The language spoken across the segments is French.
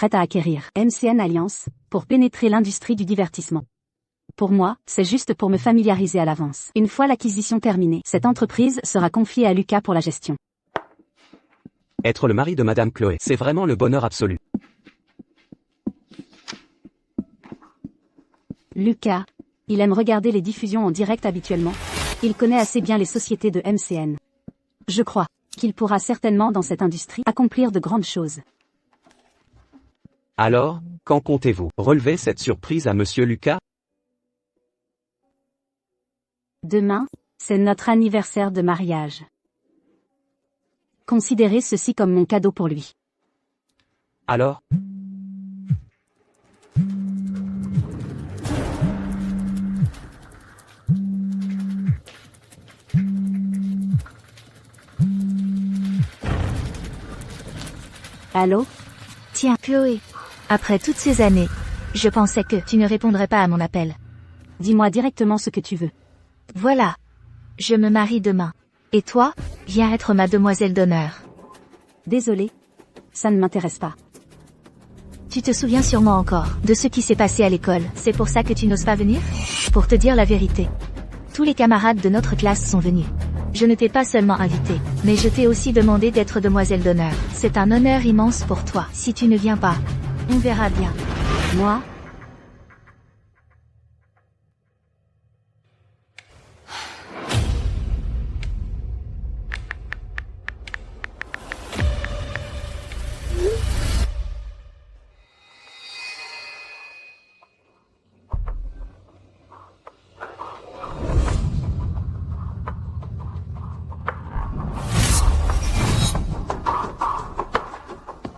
prête à acquérir MCN Alliance pour pénétrer l'industrie du divertissement. Pour moi, c'est juste pour me familiariser à l'avance. Une fois l'acquisition terminée, cette entreprise sera confiée à Lucas pour la gestion. Être le mari de Madame Chloé, c'est vraiment le bonheur absolu. Lucas, il aime regarder les diffusions en direct habituellement. Il connaît assez bien les sociétés de MCN. Je crois qu'il pourra certainement dans cette industrie accomplir de grandes choses. Alors, quand comptez-vous relever cette surprise à Monsieur Lucas? Demain, c'est notre anniversaire de mariage. Considérez ceci comme mon cadeau pour lui. Alors? Allô? Tiens, Chloé. Après toutes ces années, je pensais que tu ne répondrais pas à mon appel. Dis-moi directement ce que tu veux. Voilà. Je me marie demain. Et toi, viens être ma demoiselle d'honneur. Désolée. Ça ne m'intéresse pas. Tu te souviens sûrement encore de ce qui s'est passé à l'école. C'est pour ça que tu n'oses pas venir? Pour te dire la vérité. Tous les camarades de notre classe sont venus. Je ne t'ai pas seulement invité, mais je t'ai aussi demandé d'être demoiselle d'honneur. C'est un honneur immense pour toi. Si tu ne viens pas, on verra bien. Moi?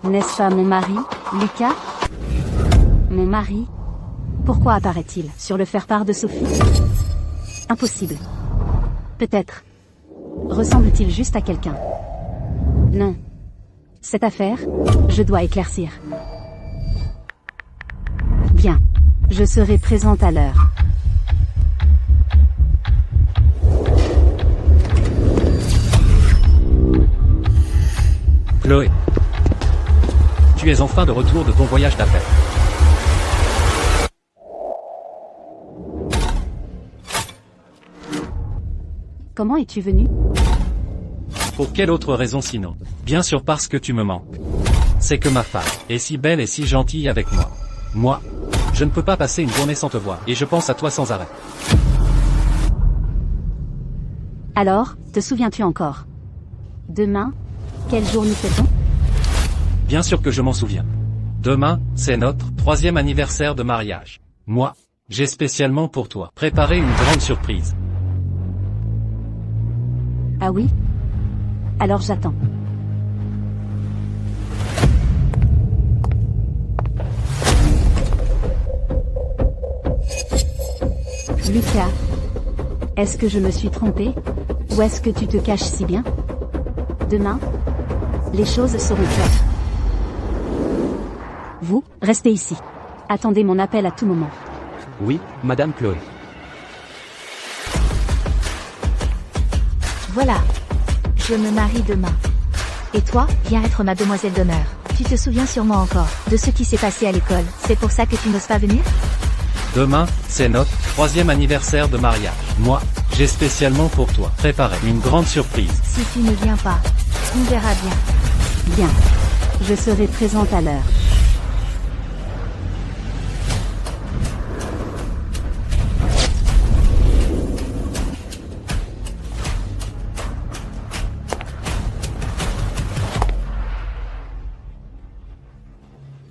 N'est-ce pas mon mari, Lucas? Mon mari? Pourquoi apparaît-il sur le faire-part de Sophie? Impossible. Peut-être. Ressemble-t-il juste à quelqu'un? Non. Cette affaire, je dois éclaircir. Bien. Je serai présente à l'heure. Chloé. Tu es enfin de retour de ton voyage d'affaires. Comment es-tu venu? Pour quelle autre raison sinon? Bien sûr parce que tu me manques. C'est que ma femme est si belle et si gentille avec moi. Moi, je ne peux pas passer une journée sans te voir, et je pense à toi sans arrêt. Alors, te souviens-tu encore? Demain, quel jour nous fêtons? Bien sûr que je m'en souviens. Demain, c'est notre 3e anniversaire de mariage. Moi, j'ai spécialement pour toi préparé une grande surprise. Ah oui? Alors j'attends. Lucas, est-ce que je me suis trompée? Ou est-ce que tu te caches si bien? Demain, les choses seront claires. Vous, restez ici. Attendez mon appel à tout moment. Oui, Madame Chloé. Voilà. Je me marie demain. Et toi, viens être ma demoiselle d'honneur. Tu te souviens sûrement encore de ce qui s'est passé à l'école. C'est pour ça que tu n'oses pas venir? Demain, c'est notre 3e anniversaire de mariage. Moi, j'ai spécialement pour toi préparé une grande surprise. Si tu ne viens pas, on verra bien. Bien. Je serai présente à l'heure.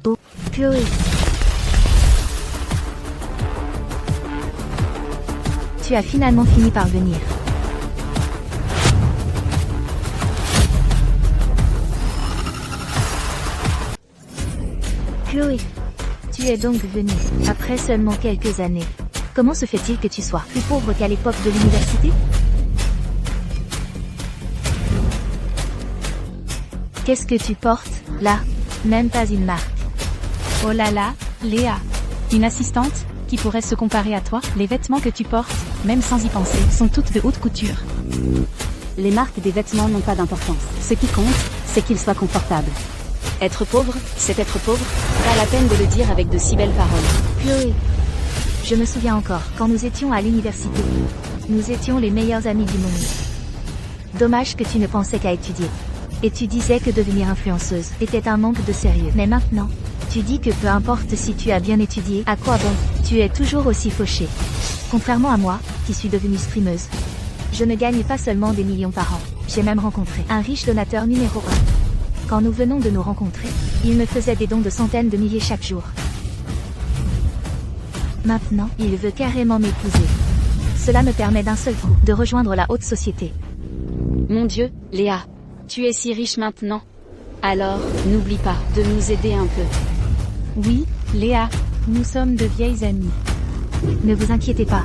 Oh, Chloé. Tu as finalement fini par venir. Chloé, tu es donc venue, après seulement quelques années. Comment se fait-il que tu sois plus pauvre qu'à l'époque de l'université? Qu'est-ce que tu portes, là? Même pas une marque. Oh là là, Léa. Une assistante, qui pourrait se comparer à toi? Les vêtements que tu portes, même sans y penser, sont toutes de haute couture. Les marques des vêtements n'ont pas d'importance. Ce qui compte, c'est qu'ils soient confortables. Être pauvre, c'est être pauvre. Pas la peine de le dire avec de si belles paroles. Chloé, je me souviens encore, quand nous étions à l'université. Nous étions les meilleurs amis du monde. Dommage que tu ne pensais qu'à étudier. Et tu disais que devenir influenceuse était un manque de sérieux. Mais maintenant, tu dis que peu importe si tu as bien étudié, à quoi bon, tu es toujours aussi fauché. Contrairement à moi, qui suis devenue streameuse. Je ne gagne pas seulement des millions par an. J'ai même rencontré un riche donateur numéro 1. Quand nous venons de nous rencontrer, il me faisait des dons de centaines de milliers chaque jour. Maintenant, il veut carrément m'épouser. Cela me permet d'un seul coup de rejoindre la haute société. Mon Dieu, Léa. Tu es si riche maintenant. Alors, n'oublie pas de nous aider un peu. Oui, Léa, nous sommes de vieilles amies. Ne vous inquiétez pas.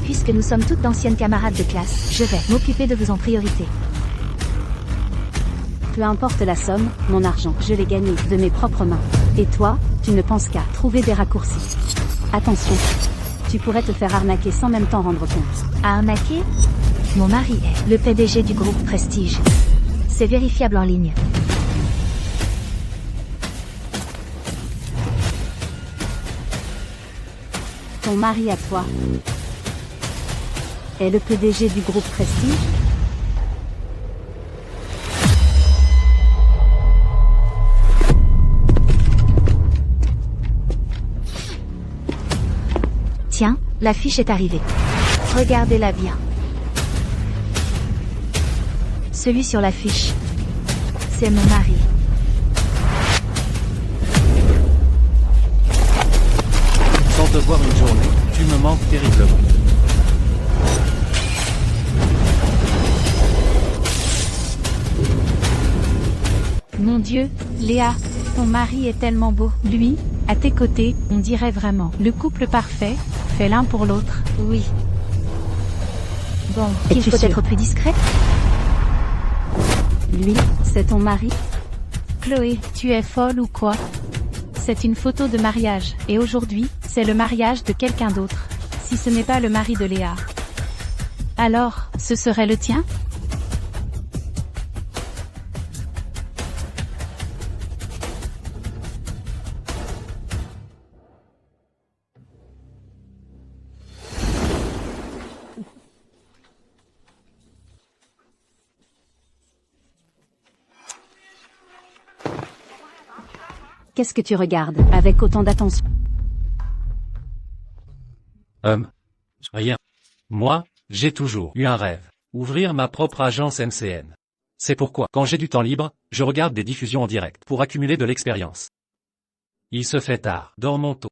Puisque nous sommes toutes d'anciennes camarades de classe, je vais m'occuper de vous en priorité. Peu importe la somme, mon argent, je l'ai gagné de mes propres mains. Et toi, tu ne penses qu'à trouver des raccourcis. Attention, tu pourrais te faire arnaquer sans même t'en rendre compte. Arnaquer ? Mon mari est le PDG du groupe Prestige. C'est vérifiable en ligne. Ton mari à toi est le PDG du groupe Prestige ? Tiens, l'affiche est arrivée. Regardez-la bien. Celui sur l'affiche, c'est mon mari. Sans te voir une journée, tu me manques terriblement. Mon Dieu, Léa, ton mari est tellement beau. Lui, à tes côtés, on dirait vraiment le couple parfait, fait l'un pour l'autre. Oui. Bon, il faut être plus discret. Lui, c'est ton mari ? Chloé, tu es folle ou quoi? C'est une photo de mariage, et aujourd'hui, c'est le mariage de quelqu'un d'autre. Si ce n'est pas le mari de Léa. Alors, ce serait le tien? Qu'est-ce que tu regardes avec autant d'attention? Rien. Moi, j'ai toujours eu un rêve. Ouvrir ma propre agence MCN. C'est pourquoi, quand j'ai du temps libre, je regarde des diffusions en direct pour accumuler de l'expérience. Il se fait tard, dormons tôt.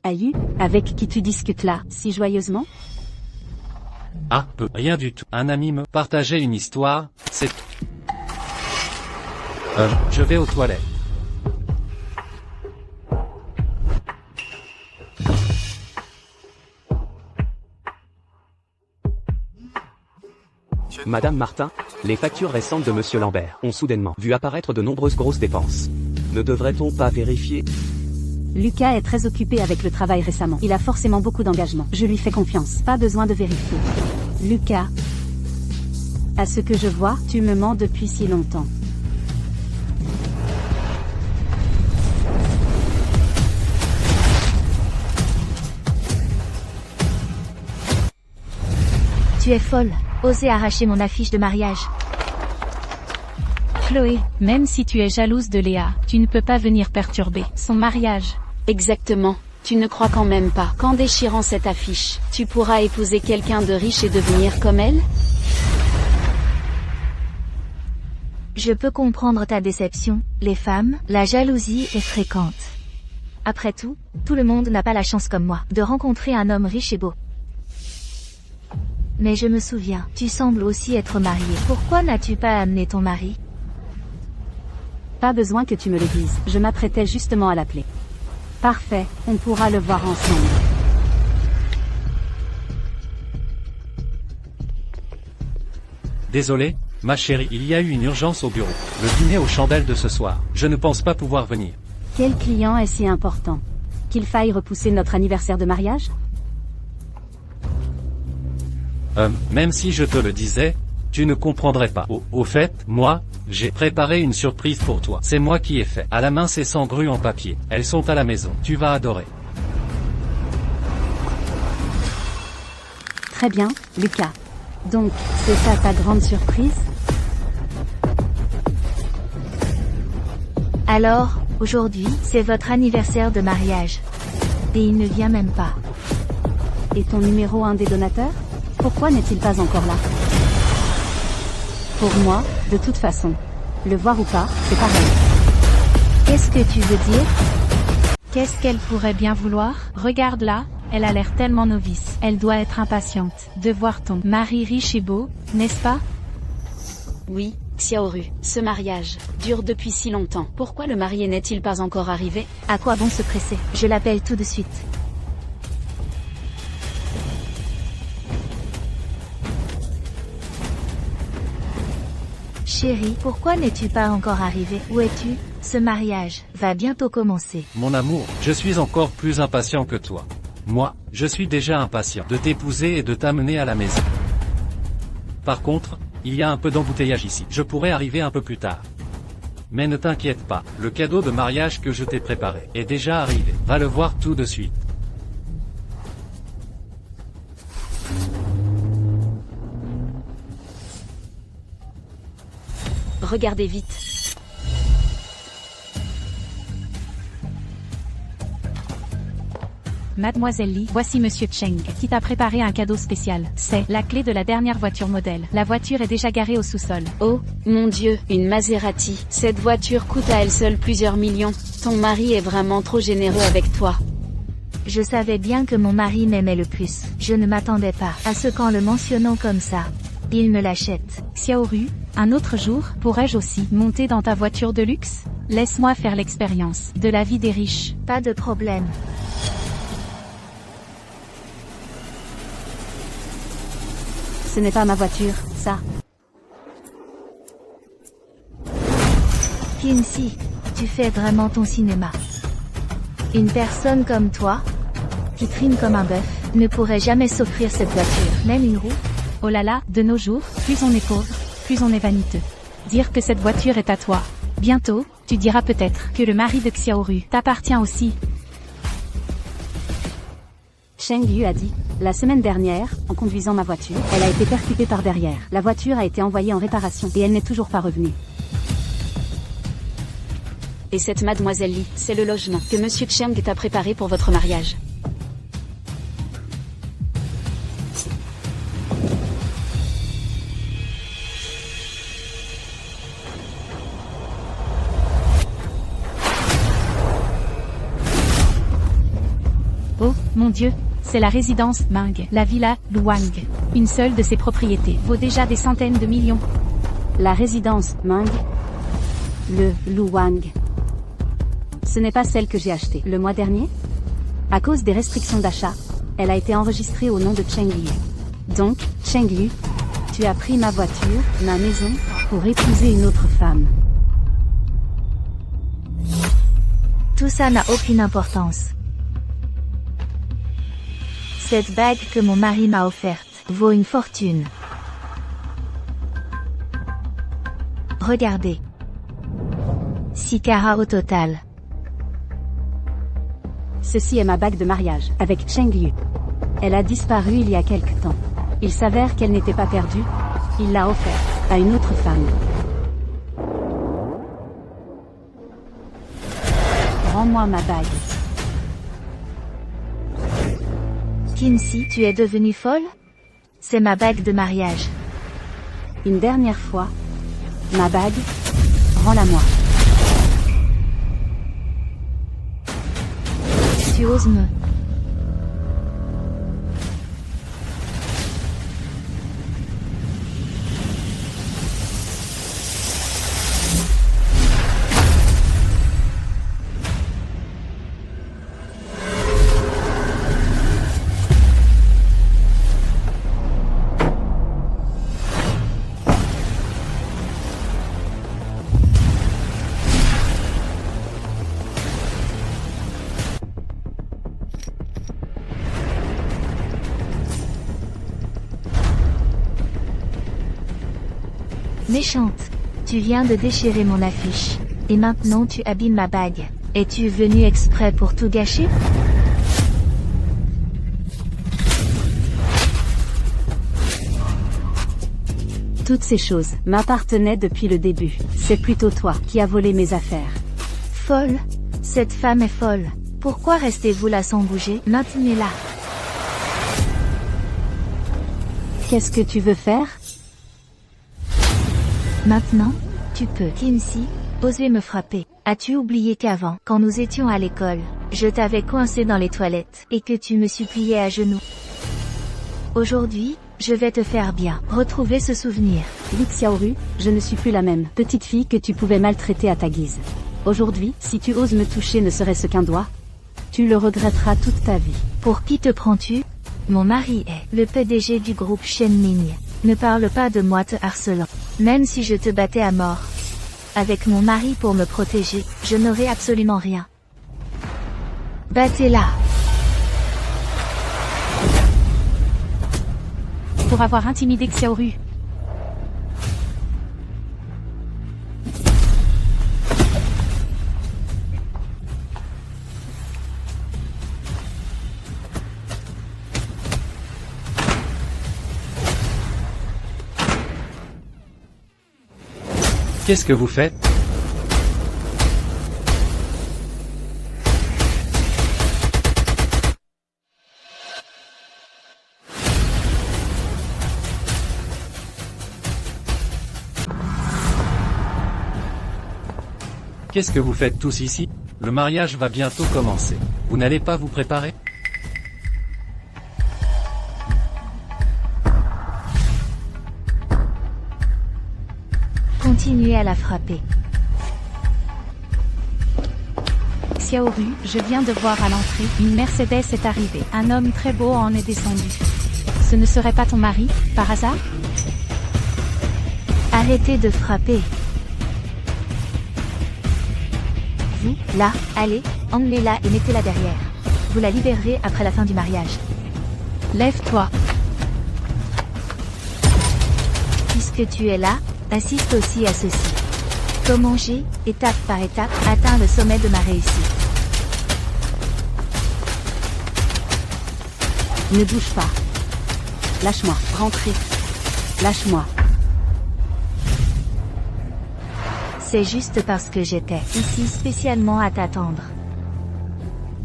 Aïe, avec qui tu discutes là, si joyeusement? Ah, rien du tout. Un ami me partageait une histoire, c'est tout. Je vais aux toilettes. Madame Martin, les factures récentes de Monsieur Lambert ont soudainement vu apparaître de nombreuses grosses dépenses. Ne devrait-on pas vérifier? Lucas est très occupé avec le travail récemment. Il a forcément beaucoup d'engagement. Je lui fais confiance. Pas besoin de vérifier. Lucas, à ce que je vois, tu me mens depuis si longtemps. Tu es folle. Oser arracher mon affiche de mariage. Chloé, même si tu es jalouse de Léa, tu ne peux pas venir perturber son mariage. Exactement. Tu ne crois quand même pas qu'en déchirant cette affiche, tu pourras épouser quelqu'un de riche et devenir comme elle? Je peux comprendre ta déception. Les femmes, la jalousie est fréquente. Après tout le monde n'a pas la chance comme moi de rencontrer un homme riche et beau. Mais je me souviens, tu sembles aussi être mariée. Pourquoi n'as-tu pas amené ton mari? Pas besoin que tu me le dises. Je m'apprêtais justement à l'appeler. Parfait, on pourra le voir ensemble. Désolé, ma chérie, il y a eu une urgence au bureau. Le dîner aux chandelles de ce soir. Je ne pense pas pouvoir venir. Quel client est si important qu'il faille repousser notre anniversaire de mariage? Même si je te le disais, tu ne comprendrais pas. Au fait, moi, j'ai préparé une surprise pour toi. C'est moi qui ai fait. À la main ces sangrues en papier. Elles sont à la maison. Tu vas adorer. Très bien, Lucas. Donc, c'est ça ta grande surprise? Alors, aujourd'hui, c'est votre anniversaire de mariage. Et il ne vient même pas. Et ton numéro 1 des donateurs? Pourquoi n'est-il pas encore là? Pour moi, de toute façon, le voir ou pas, c'est pareil. Qu'est-ce que tu veux dire? Qu'est-ce qu'elle pourrait bien vouloir? Regarde-la, elle a l'air tellement novice. Elle doit être impatiente de voir ton mari riche et beau, n'est-ce pas? Oui, Xiaoru, ce mariage dure depuis si longtemps. Pourquoi le marié n'est-il pas encore arrivé? À quoi bon se presser? Je l'appelle tout de suite. Chérie, pourquoi n'es-tu pas encore arrivé? Où es-tu? Ce mariage va bientôt commencer. Mon amour, je suis encore plus impatient que toi. Moi, je suis déjà impatient de t'épouser et de t'amener à la maison. Par contre, il y a un peu d'embouteillage ici. Je pourrais arriver un peu plus tard. Mais ne t'inquiète pas, le cadeau de mariage que je t'ai préparé est déjà arrivé. Va le voir tout de suite. Regardez vite. Mademoiselle Li, voici Monsieur Cheng, qui t'a préparé un cadeau spécial. C'est la clé de la dernière voiture modèle. La voiture est déjà garée au sous-sol. Oh, mon Dieu, une Maserati. Cette voiture coûte à elle seule plusieurs millions. Ton mari est vraiment trop généreux avec toi. Je savais bien que mon mari m'aimait le plus. Je ne m'attendais pas à ce qu'en le mentionnant comme ça, il me l'achète. Xiaoru, un autre jour, pourrais-je aussi monter dans ta voiture de luxe? Laisse-moi faire l'expérience de la vie des riches. Pas de problème. Ce n'est pas ma voiture, ça. Kinsey, tu fais vraiment ton cinéma. Une personne comme toi, qui trime comme un bœuf, ne pourrait jamais s'offrir cette voiture, même une roue. Oh là là, de nos jours, plus on est pauvre, plus on est vaniteux. Dire que cette voiture est à toi. Bientôt, tu diras peut-être que le mari de Xiaoru t'appartient aussi. Cheng Yu a dit, la semaine dernière, en conduisant ma voiture, elle a été percutée par derrière. La voiture a été envoyée en réparation et elle n'est toujours pas revenue. Et cette Mademoiselle Li, c'est le logement que Monsieur Cheng t'a préparé pour votre mariage. Oh, mon Dieu, c'est la résidence Ming, la villa Luang. Une seule de ses propriétés vaut déjà des centaines de millions. La résidence Ming, le Luang. Ce n'est pas celle que j'ai achetée le mois dernier? À cause des restrictions d'achat, elle a été enregistrée au nom de Cheng Yu. Donc, Cheng Yu, tu as pris ma voiture, ma maison, pour épouser une autre femme. Tout ça n'a aucune importance. Cette bague que mon mari m'a offerte vaut une fortune. Regardez. 6 carats au total. Ceci est ma bague de mariage, avec Cheng Yu. Elle a disparu il y a quelque temps. Il s'avère qu'elle n'était pas perdue. Il l'a offerte à une autre femme. Rends-moi ma bague. Kinsey, tu es devenue folle? C'est ma bague de mariage. Une dernière fois. Ma bague. Rends-la-moi. Tu oses me... Méchante. Tu viens de déchirer mon affiche. Et maintenant tu abîmes ma bague. Es-tu venu exprès pour tout gâcher? Toutes ces choses m'appartenaient depuis le début. C'est plutôt toi qui as volé mes affaires. Folle. Cette femme est folle. Pourquoi restez-vous là sans bouger? Maintenez-la. Qu'est-ce que tu veux faire? Maintenant, tu peux. Kinsey, osez me frapper. As-tu oublié qu'avant, quand nous étions à l'école, je t'avais coincé dans les toilettes, et que tu me suppliais à genoux? Aujourd'hui, je vais te faire bien retrouver ce souvenir. Li Xiaoru, je ne suis plus la même petite fille que tu pouvais maltraiter à ta guise. Aujourd'hui, si tu oses me toucher ne serait-ce qu'un doigt, tu le regretteras toute ta vie. Pour qui te prends-tu? Mon mari est le PDG du groupe Shenming. Ne parle pas de moi te harcelant. Même si je te battais à mort. Avec mon mari pour me protéger, je n'aurais absolument rien. Battez-la. Pour avoir intimidé Xiaoru. Qu'est-ce que vous faites? Qu'est-ce que vous faites tous ici? Le mariage va bientôt commencer. Vous n'allez pas vous préparer? Continuez à la frapper. Xiaoru, je viens de voir à l'entrée, une Mercedes est arrivée. Un homme très beau en est descendu. Ce ne serait pas ton mari, par hasard? Arrêtez de frapper. Vous, là, allez, emmenez-la et mettez-la derrière. Vous la libérerez après la fin du mariage. Lève-toi. Puisque tu es là, assiste aussi à ceci. Comment j'ai, étape par étape, atteint le sommet de ma réussite. Ne bouge pas. Lâche-moi. Rentrez. Lâche-moi. C'est juste parce que j'étais ici spécialement à t'attendre.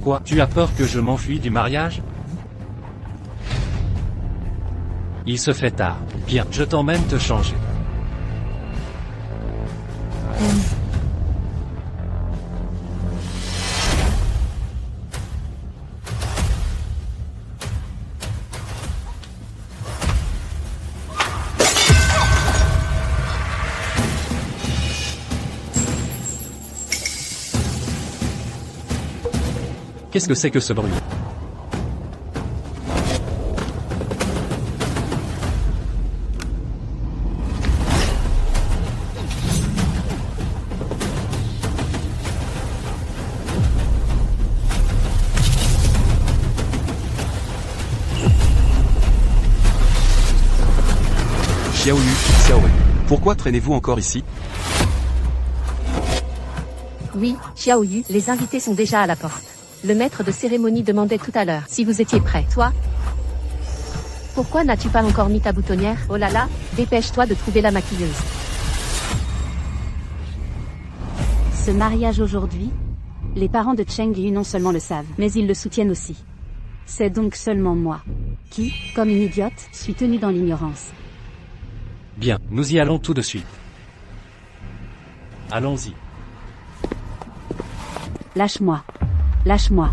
Quoi? Tu as peur que je m'enfuie du mariage? Il se fait tard. Bien, je t'emmène te changer. Qu'est-ce que c'est que ce bruit? Xiaoyu, pourquoi traînez-vous encore ici? Oui, Xiaoyu, les invités sont déjà à la porte. Le maître de cérémonie demandait tout à l'heure si vous étiez prêt. Toi? Pourquoi n'as-tu pas encore mis ta boutonnière? Oh là là, dépêche-toi de trouver la maquilleuse. Ce mariage aujourd'hui, les parents de Cheng Yu non seulement le savent, mais ils le soutiennent aussi. C'est donc seulement moi, qui, comme une idiote, suis tenue dans l'ignorance. Bien, nous y allons tout de suite. Allons-y. Lâche-moi. Lâche-moi.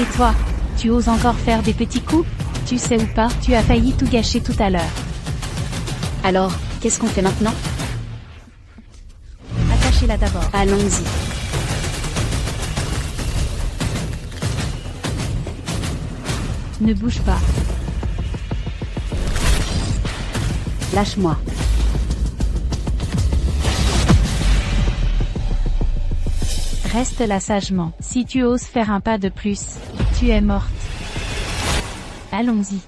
Et toi, tu oses encore faire des petits coups? Tu sais ou pas, tu as failli tout gâcher tout à l'heure. Alors, qu'est-ce qu'on fait maintenant? Attachez-la d'abord. Allons-y. Ne bouge pas. Lâche-moi. Reste là sagement. Si tu oses faire un pas de plus, tu es morte. Allons-y.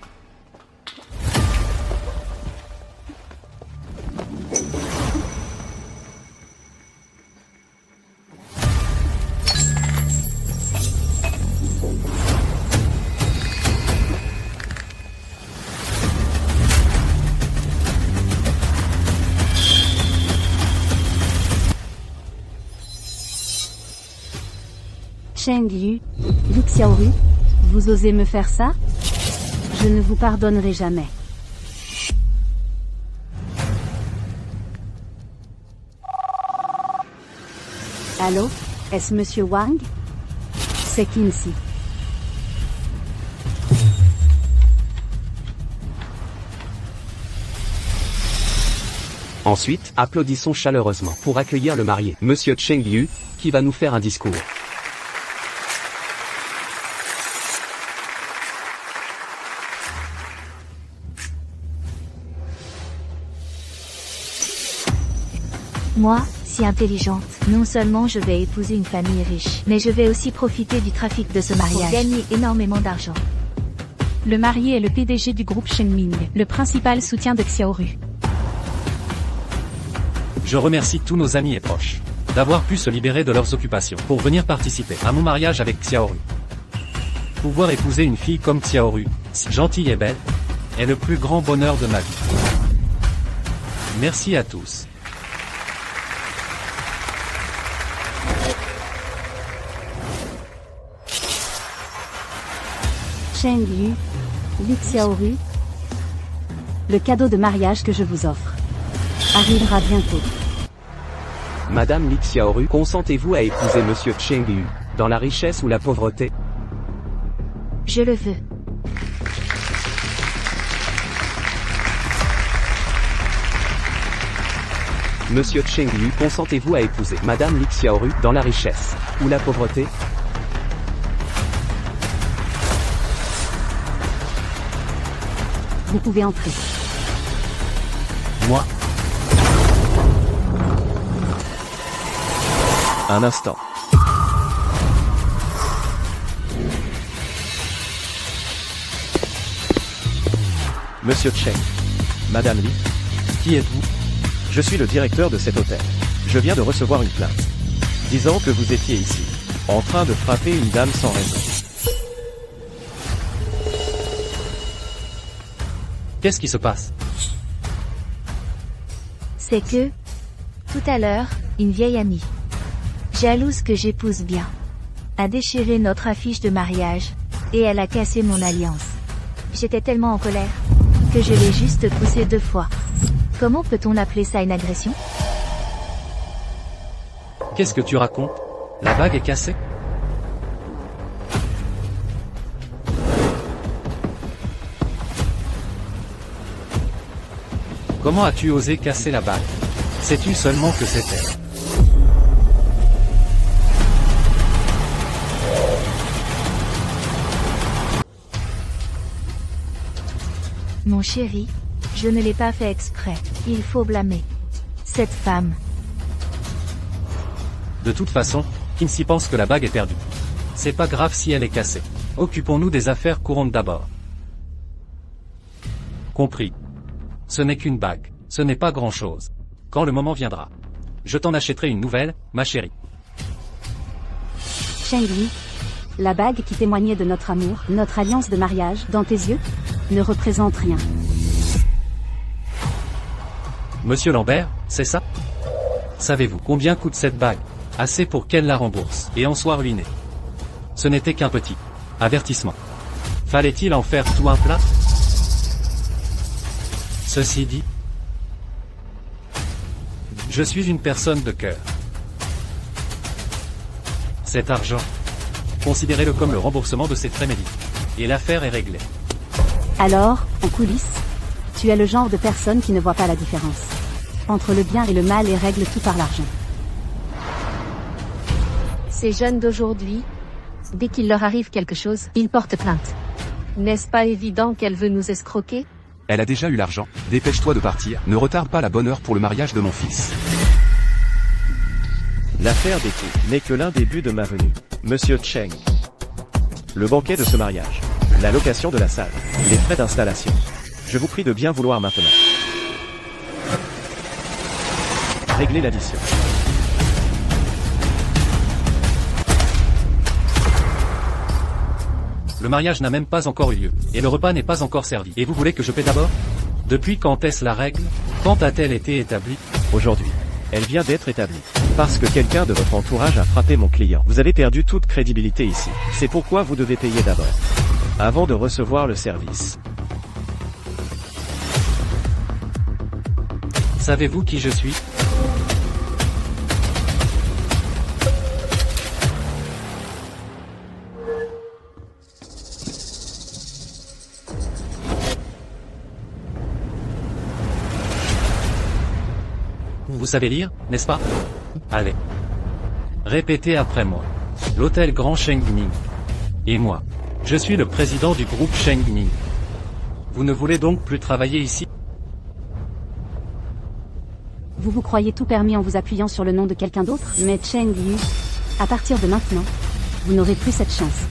Cheng Yu, Li Xiaoru, vous osez me faire ça? Je ne vous pardonnerai jamais. Allô? Est-ce Monsieur Wang? C'est Quincy. Ensuite, applaudissons chaleureusement pour accueillir le marié, Monsieur Cheng Yu, qui va nous faire un discours. Moi, si intelligente, non seulement je vais épouser une famille riche, mais je vais aussi profiter du trafic de ce mariage pour gagner énormément d'argent. Le marié est le PDG du groupe Shenming, le principal soutien de Xiaoru. Je remercie tous nos amis et proches d'avoir pu se libérer de leurs occupations pour venir participer à mon mariage avec Xiaoru. Pouvoir épouser une fille comme Xiaoru, si gentille et belle, est le plus grand bonheur de ma vie. Merci à tous. Cheng Yu, Li Xiaoru, le cadeau de mariage que je vous offre arrivera bientôt. Madame Li Xiaoru, consentez-vous à épouser Monsieur Cheng Yu, dans la richesse ou la pauvreté? Je le veux. Monsieur Cheng Yu, consentez-vous à épouser Madame Li Xiaoru, dans la richesse ou la pauvreté? Vous pouvez entrer. Moi, Un instant. Monsieur Cheng. Madame Li. qui êtes-vous? Je suis le directeur de cet hôtel. Je viens de recevoir une plainte disant que vous étiez ici, en train de frapper une dame sans raison. Qu'est-ce qui se passe? C'est que, tout à l'heure, une vieille amie, jalouse que j'épouse bien, a déchiré notre affiche de mariage, et elle a cassé mon alliance. J'étais tellement en colère, que je l'ai juste poussée 2 fois. Comment peut-on appeler ça une agression? Qu'est-ce que tu racontes? La bague est cassée? Comment as-tu osé casser la bague? Sais-tu seulement que c'est elle? Mon chéri, je ne l'ai pas fait exprès. Il faut blâmer cette femme. De toute façon, Quincy pense que la bague est perdue. C'est pas grave si elle est cassée. Occupons-nous des affaires courantes d'abord. Compris. Ce n'est qu'une bague. Ce n'est pas grand-chose. Quand le moment viendra, je t'en achèterai une nouvelle, ma chérie. Cheng Yu, la bague qui témoignait de notre amour, notre alliance de mariage, dans tes yeux, ne représente rien. Monsieur Lambert, c'est ça? Savez-vous combien coûte cette bague? Assez pour qu'elle la rembourse, et en soit ruinée. Ce n'était qu'un petit avertissement. Fallait-il en faire tout un plat? Ceci dit, je suis une personne de cœur. Cet argent, considérez-le comme le remboursement de ces frais médicaux. Et l'affaire est réglée. Alors, en coulisses, tu es le genre de personne qui ne voit pas la différence entre le bien et le mal et règle tout par l'argent. Ces jeunes d'aujourd'hui, dès qu'il leur arrive quelque chose, ils portent plainte. N'est-ce pas évident qu'elle veut nous escroquer? Elle a déjà eu l'argent. Dépêche-toi de partir. Ne retarde pas la bonne heure pour le mariage de mon fils. L'affaire des coups n'est que l'un des buts de ma venue. Monsieur Cheng. Le banquet de ce mariage. La location de la salle. Les frais d'installation. Je vous prie de bien vouloir maintenant régler l'addition. Le mariage n'a même pas encore eu lieu, et le repas n'est pas encore servi. Et vous voulez que je paie d'abord? Depuis quand est-ce la règle? Quand a-t-elle été établie? Aujourd'hui. Elle vient d'être établie. Parce que quelqu'un de votre entourage a frappé mon client. Vous avez perdu toute crédibilité ici. C'est pourquoi vous devez payer d'abord. Avant de recevoir le service. Savez-vous qui je suis? Vous savez lire, n'est-ce pas? Allez. Répétez après moi. L'hôtel Grand Shengning. Et moi. Je suis le président du groupe Shengning. Vous ne voulez donc plus travailler ici? Vous vous croyez tout permis en vous appuyant sur le nom de quelqu'un d'autre? Mais Cheng Yu, à partir de maintenant, vous n'aurez plus cette chance.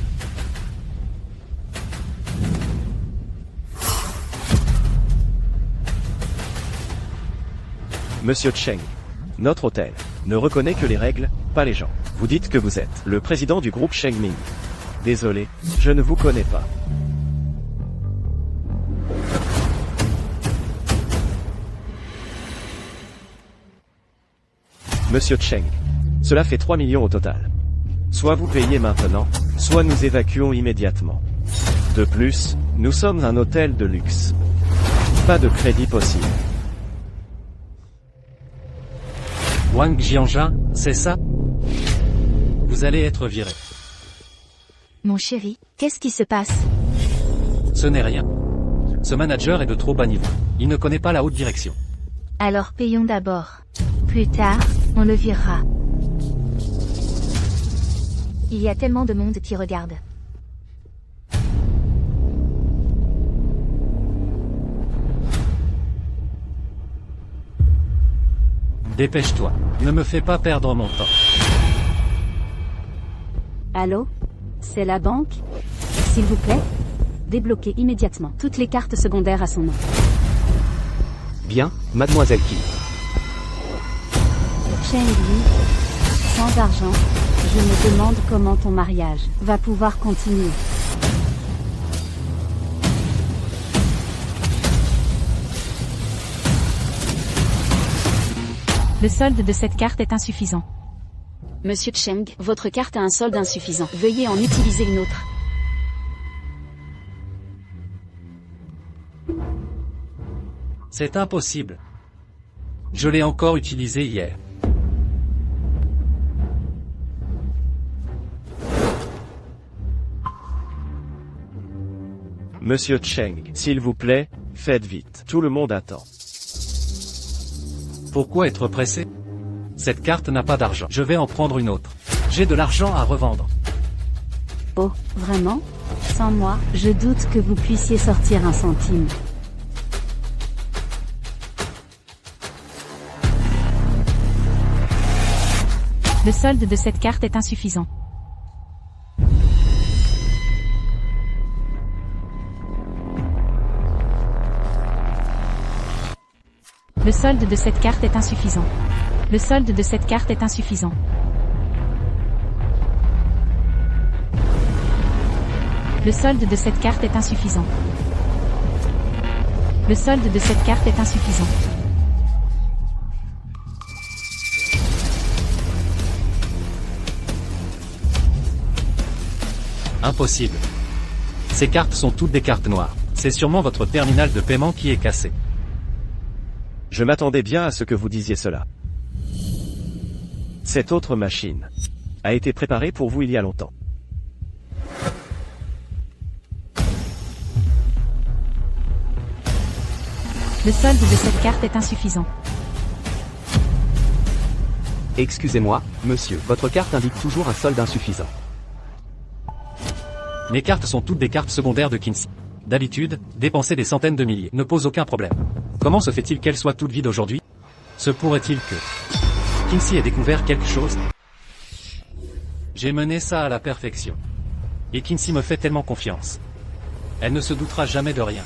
Monsieur Cheng. Notre hôtel ne reconnaît que les règles, pas les gens. Vous dites que vous êtes le président du groupe Shengming. Désolé, je ne vous connais pas. Monsieur Cheng. Cela fait 3 millions au total. Soit vous payez maintenant, soit nous évacuons immédiatement. De plus, nous sommes un hôtel de luxe. Pas de crédit possible. Wang Jianjia, c'est ça? Vous allez être viré. Mon chéri, qu'est-ce qui se passe? Ce n'est rien. Ce manager est de trop bas niveau. Il ne connaît pas la haute direction. Alors payons d'abord. Plus tard, on le virera. Il y a tellement de monde qui regarde. Dépêche-toi. Ne me fais pas perdre mon temps. Allô? C'est la banque? S'il vous plaît? Débloquez immédiatement toutes les cartes secondaires à son nom. Bien, mademoiselle Qi. Cheng Yu, sans argent, je me demande comment ton mariage va pouvoir continuer. Le solde de cette carte est insuffisant. Monsieur Cheng, votre carte a un solde insuffisant. Veuillez en utiliser une autre. C'est impossible. Je l'ai encore utilisé hier. Monsieur Cheng, s'il vous plaît, faites vite. Tout le monde attend. Pourquoi être pressé? Cette carte n'a pas d'argent. Je vais en prendre une autre. J'ai de l'argent à revendre. Oh, vraiment? Sans moi, je doute que vous puissiez sortir un centime. Le solde de cette carte est insuffisant. Le solde de cette carte est insuffisant. Le solde de cette carte est insuffisant. Le solde de cette carte est insuffisant. Le solde de cette carte est insuffisant. Impossible. Ces cartes sont toutes des cartes noires. C'est sûrement votre terminal de paiement qui est cassé. Je m'attendais bien à ce que vous disiez cela. Cette autre machine a été préparée pour vous il y a longtemps. Le solde de cette carte est insuffisant. Excusez-moi, monsieur, votre carte indique toujours un solde insuffisant. Mes cartes sont toutes des cartes secondaires de Quincy. D'habitude, dépenser des centaines de milliers ne pose aucun problème. Comment se fait-il qu'elles soient toutes vides aujourd'hui? Se pourrait-il que Quincy ait découvert quelque chose? J'ai mené ça à la perfection. Et Quincy me fait tellement confiance. Elle ne se doutera jamais de rien.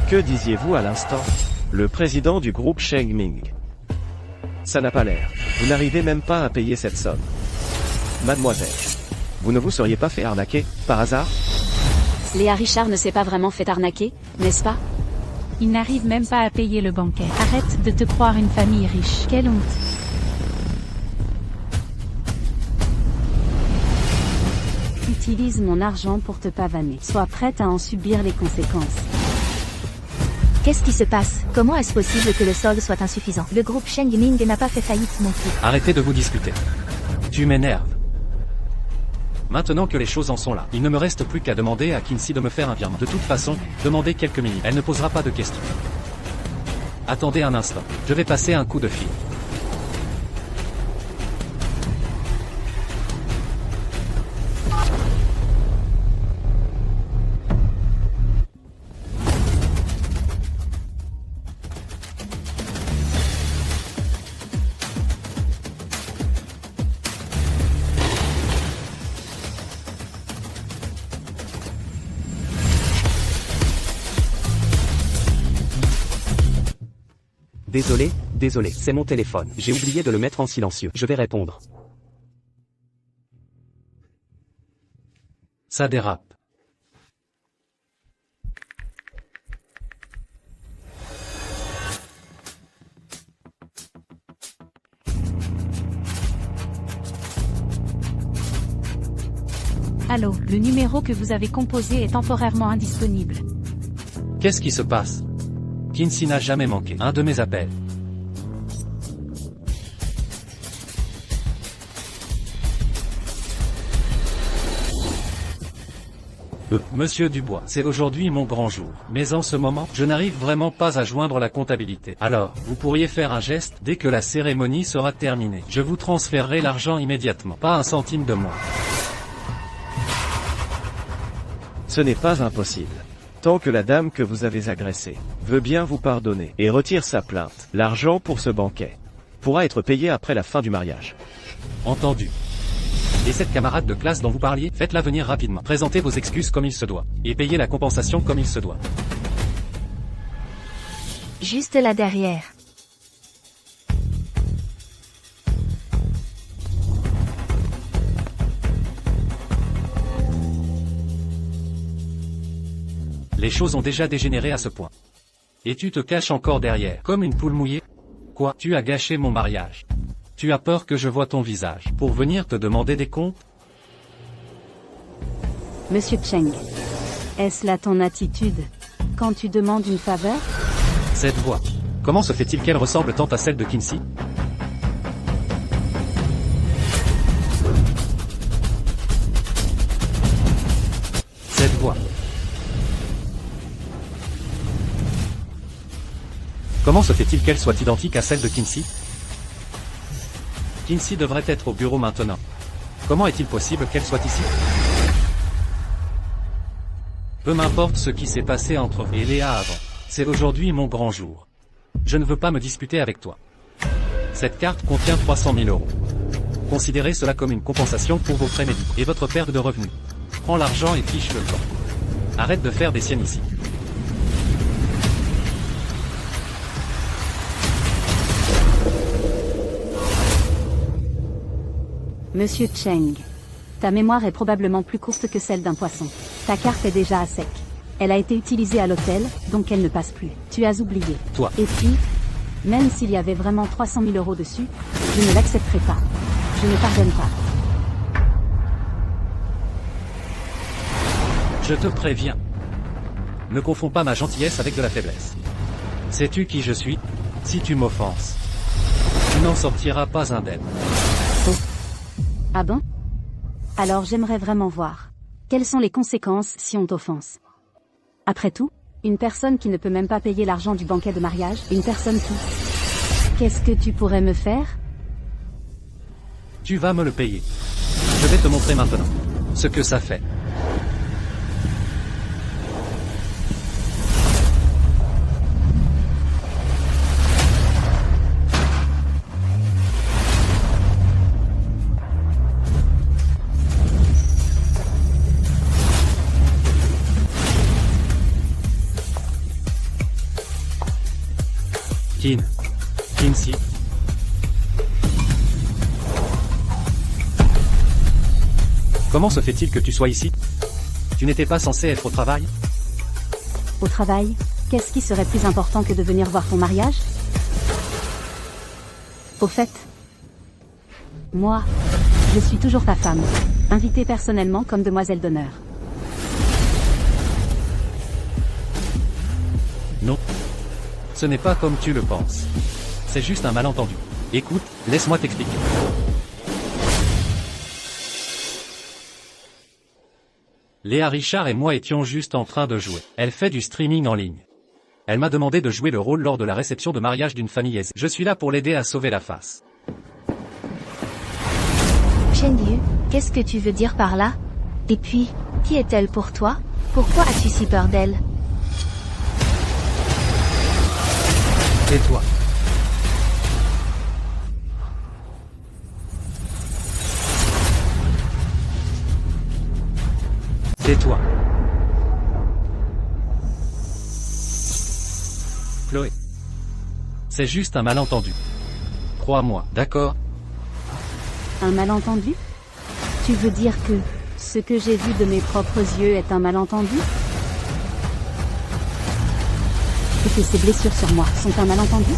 Que disiez-vous à l'instant? Le président du groupe Shengming. Ça n'a pas l'air. Vous n'arrivez même pas à payer cette somme. Mademoiselle, vous ne vous seriez pas fait arnaquer, par hasard? Léa Richard ne s'est pas vraiment fait arnaquer, n'est-ce pas? Ils n'arrivent même pas à payer le banquet. Arrête de te croire une famille riche. Quelle honte. Utilise mon argent pour te pavaner. Sois prête à en subir les conséquences. Qu'est-ce qui se passe? Comment est-ce possible que le solde soit insuffisant? Le groupe Sheng Yiming n'a pas fait faillite non plus. Arrêtez de vous discuter. Tu m'énerves. Maintenant que les choses en sont là, il ne me reste plus qu'à demander à Kinsey de me faire un virement. De toute façon, demandez quelques minutes. Elle ne posera pas de questions. Attendez un instant. Je vais passer un coup de fil. Désolé, c'est mon téléphone. J'ai oublié de le mettre en silencieux. Je vais répondre. Ça dérape. Allô, le numéro que vous avez composé est temporairement indisponible. Qu'est-ce qui se passe? Kinsey n'a jamais manqué un de mes appels. Monsieur Dubois, c'est aujourd'hui mon grand jour. Mais en ce moment, je n'arrive vraiment pas à joindre la comptabilité. Alors, vous pourriez faire un geste dès que la cérémonie sera terminée. Je vous transférerai l'argent immédiatement. Pas un centime de moins. Ce n'est pas impossible. Tant que la dame que vous avez agressée veut bien vous pardonner et retire sa plainte, l'argent pour ce banquet pourra être payé après la fin du mariage. Entendu. Et cette camarade de classe dont vous parliez, faites-la venir rapidement. Présentez vos excuses comme il se doit. Et payez la compensation comme il se doit. Juste là derrière. Les choses ont déjà dégénéré à ce point. Et tu te caches encore derrière, comme une poule mouillée? Quoi? Tu as gâché mon mariage. Tu as peur que je voie ton visage, pour venir te demander des comptes? Monsieur Cheng, est-ce là ton attitude quand tu demandes une faveur? Cette voix. Comment se fait-il qu'elle ressemble tant à celle de Kinsey? Cette voix. Comment se fait-il qu'elle soit identique à celle de Kinsey? Kinsey devrait être au bureau maintenant. Comment est-il possible qu'elle soit ici? Peu m'importe ce qui s'est passé entre eux et Léa avant. C'est aujourd'hui mon grand jour. Je ne veux pas me disputer avec toi. Cette carte contient 300 000 €. Considérez cela comme une compensation pour vos frais médicaux et votre perte de revenus. Prends l'argent et fiche le camp. Arrête de faire des siennes ici. Monsieur Cheng, ta mémoire est probablement plus courte que celle d'un poisson. Ta carte est déjà à sec. Elle a été utilisée à l'hôtel, donc elle ne passe plus. Tu as oublié. Toi. Et puis, même s'il y avait vraiment 300 000 € dessus, je ne l'accepterai pas. Je ne pardonne pas. Je te préviens. Ne confonds pas ma gentillesse avec de la faiblesse. Sais-tu qui je suis? Si tu m'offenses, tu n'en sortiras pas indemne. Oh. Ah bon? Alors j'aimerais vraiment voir. Quelles sont les conséquences si on t'offense? Après tout, une personne qui ne peut même pas payer l'argent du banquet de mariage, une personne qui... Qu'est-ce que tu pourrais me faire? Tu vas me le payer. Je vais te montrer maintenant ce que ça fait. Kinsey. Comment se fait-il que tu sois ici? Tu n'étais pas censé être au travail? Au travail? Qu'est-ce qui serait plus important que de venir voir ton mariage? Au fait, moi, je suis toujours ta femme, invitée personnellement comme demoiselle d'honneur. Non. Ce n'est pas comme tu le penses. C'est juste un malentendu. Écoute, laisse-moi t'expliquer. Léa Richard et moi étions juste en train de jouer. Elle fait du streaming en ligne. Elle m'a demandé de jouer le rôle lors de la réception de mariage d'une famille aisée. Je suis là pour l'aider à sauver la face. Chengyu, qu'est-ce que tu veux dire par là? Et puis, qui est-elle pour toi? Pourquoi as-tu si peur d'elle? Tais-toi. Tais-toi. Chloé. C'est juste un malentendu. Crois-moi, d'accord? Un malentendu? Tu veux dire que ce que j'ai vu de mes propres yeux est un malentendu? Et que ces blessures sur moi sont un malentendu?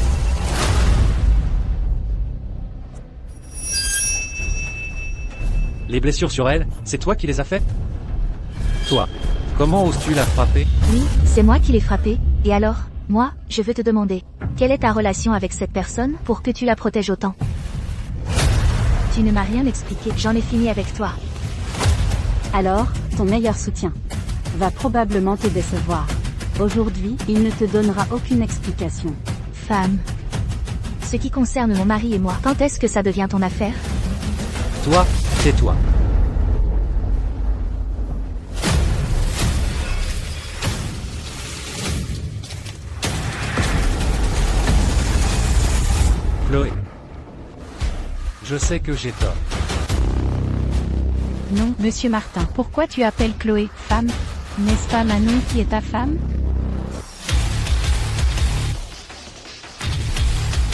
Les blessures sur elle, c'est toi qui les as faites? Toi, comment oses-tu la frapper? Oui, c'est moi qui l'ai frappée. Et alors, moi, je veux te demander, quelle est ta relation avec cette personne pour que tu la protèges autant? Tu ne m'as rien expliqué, j'en ai fini avec toi. Alors, ton meilleur soutien va probablement te décevoir. Aujourd'hui, il ne te donnera aucune explication. Femme. Ce qui concerne mon mari et moi, quand est-ce que ça devient ton affaire? Toi, tais-toi. Chloé. Je sais que j'ai tort. Non, monsieur Martin, pourquoi tu appelles Chloé femme? N'est-ce pas Manon qui est ta femme?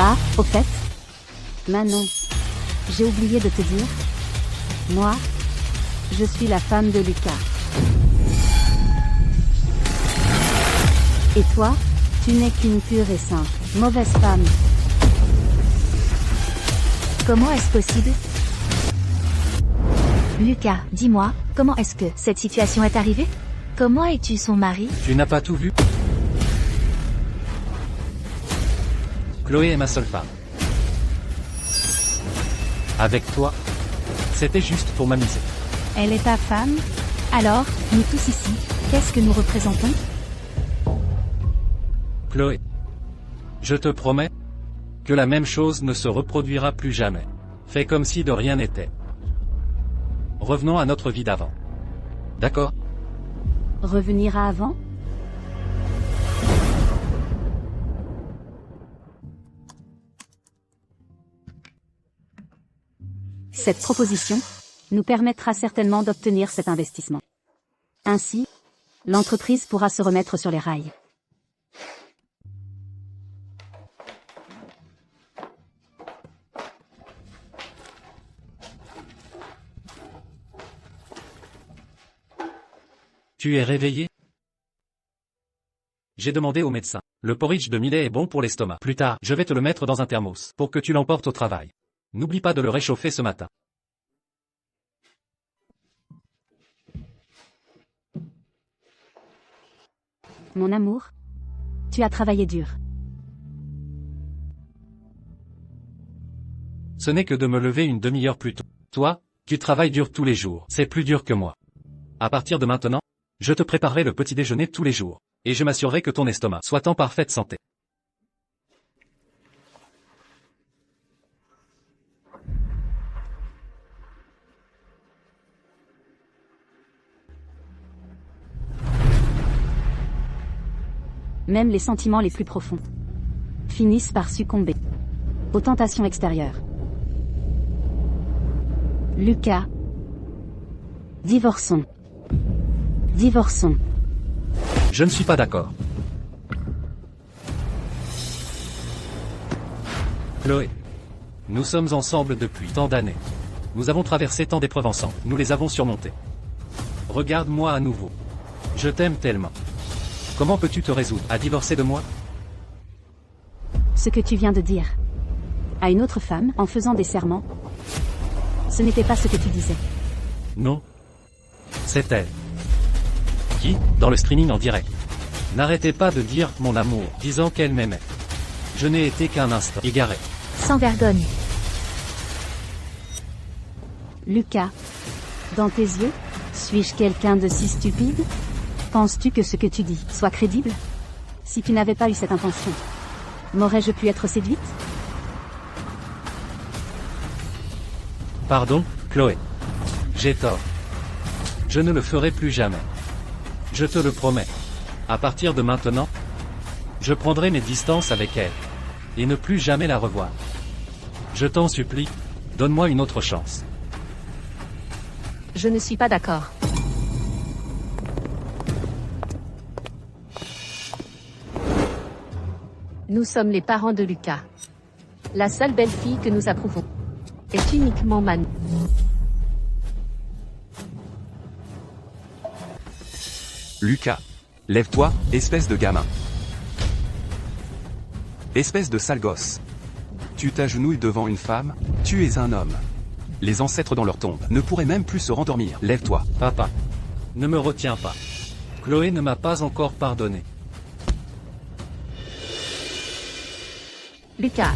Ah, au fait, Manon, j'ai oublié de te dire. Moi, je suis la femme de Lucas. Et toi, tu n'es qu'une pure et simple, mauvaise femme. Comment est-ce possible? Lucas, dis-moi, comment est-ce que cette situation est arrivée? Comment es-tu son mari? Tu n'as pas tout vu? Chloé est ma seule femme. Avec toi, c'était juste pour m'amuser. Elle est ta femme? Alors, nous tous ici, qu'est-ce que nous représentons? Chloé, je te promets que la même chose ne se reproduira plus jamais. Fais comme si de rien n'était. Revenons à notre vie d'avant. D'accord? Revenir à avant? Cette proposition nous permettra certainement d'obtenir cet investissement. Ainsi, l'entreprise pourra se remettre sur les rails. Tu es réveillé? J'ai demandé au médecin. Le porridge de millet est bon pour l'estomac. Plus tard, je vais te le mettre dans un thermos, pour que tu l'emportes au travail. N'oublie pas de le réchauffer ce matin. Mon amour, tu as travaillé dur. Ce n'est que de me lever une demi-heure plus tôt. Toi, tu travailles dur tous les jours. C'est plus dur que moi. À partir de maintenant, je te préparerai le petit déjeuner tous les jours. Et je m'assurerai que ton estomac soit en parfaite santé. Même les sentiments les plus profonds finissent par succomber aux tentations extérieures. Lucas, divorçons. Divorçons. Je ne suis pas d'accord. Chloé. Nous sommes ensemble depuis tant d'années. Nous avons traversé tant d'épreuves ensemble. Nous les avons surmontées. Regarde-moi à nouveau. Je t'aime tellement. Comment peux-tu te résoudre à divorcer de moi? Ce que tu viens de dire. À une autre femme, en faisant des serments. Ce n'était pas ce que tu disais. Non. C'est elle. Qui, dans le streaming en direct, n'arrêtait pas de dire mon amour, disant qu'elle m'aimait. Je n'ai été qu'un instant égaré. Sans vergogne. Lucas. Dans tes yeux, suis-je quelqu'un de si stupide? Penses-tu que ce que tu dis soit crédible? Si tu n'avais pas eu cette intention, m'aurais-je pu être séduite? Pardon, Chloé. J'ai tort. Je ne le ferai plus jamais. Je te le promets. À partir de maintenant, je prendrai mes distances avec elle. Et ne plus jamais la revoir. Je t'en supplie, donne-moi une autre chance. Je ne suis pas d'accord. Nous sommes les parents de Lucas. La seule belle-fille que nous approuvons est uniquement Manu. Lucas. Lève-toi, espèce de gamin. Espèce de sale gosse. Tu t'agenouilles devant une femme, tu es un homme. Les ancêtres dans leur tombe ne pourraient même plus se rendormir. Lève-toi. Papa. Ne me retiens pas. Chloé ne m'a pas encore pardonné. Lucas,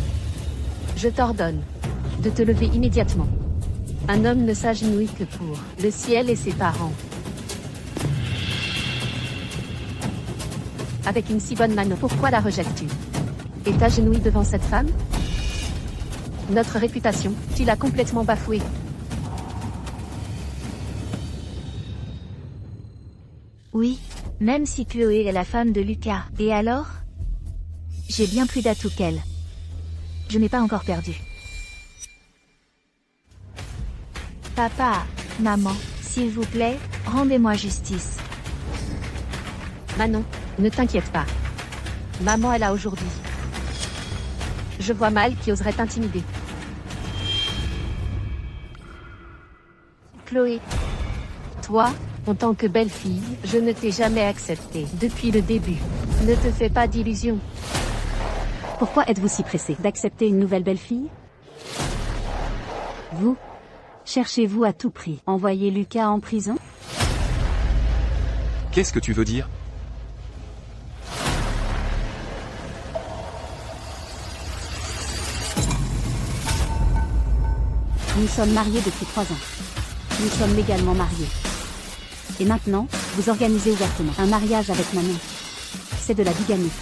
je t'ordonne de te lever immédiatement. Un homme ne s'agenouille que pour le ciel et ses parents. Avec une si bonne mano, pourquoi la rejettes-tu? Et t'agenouilles devant cette femme? Notre réputation, tu l'as complètement bafouée. Oui, même si Chloé est la femme de Lucas. Et alors? J'ai bien plus d'atouts qu'elle. Je n'ai pas encore perdu. Papa, maman, s'il vous plaît, rendez-moi justice. Manon, ne t'inquiète pas. Maman est là aujourd'hui. Je vois mal qui oserait t'intimider. Chloé, toi, en tant que belle-fille, je ne t'ai jamais acceptée depuis le début. Ne te fais pas d'illusions. Pourquoi êtes-vous si pressé d'accepter une nouvelle belle-fille? Vous? Cherchez-vous à tout prix envoyer Lucas en prison? Qu'est-ce que tu veux dire? Nous sommes mariés depuis 3 ans. Nous sommes légalement mariés. Et maintenant, vous organisez ouvertement un mariage avec Manon. C'est de la bigamie.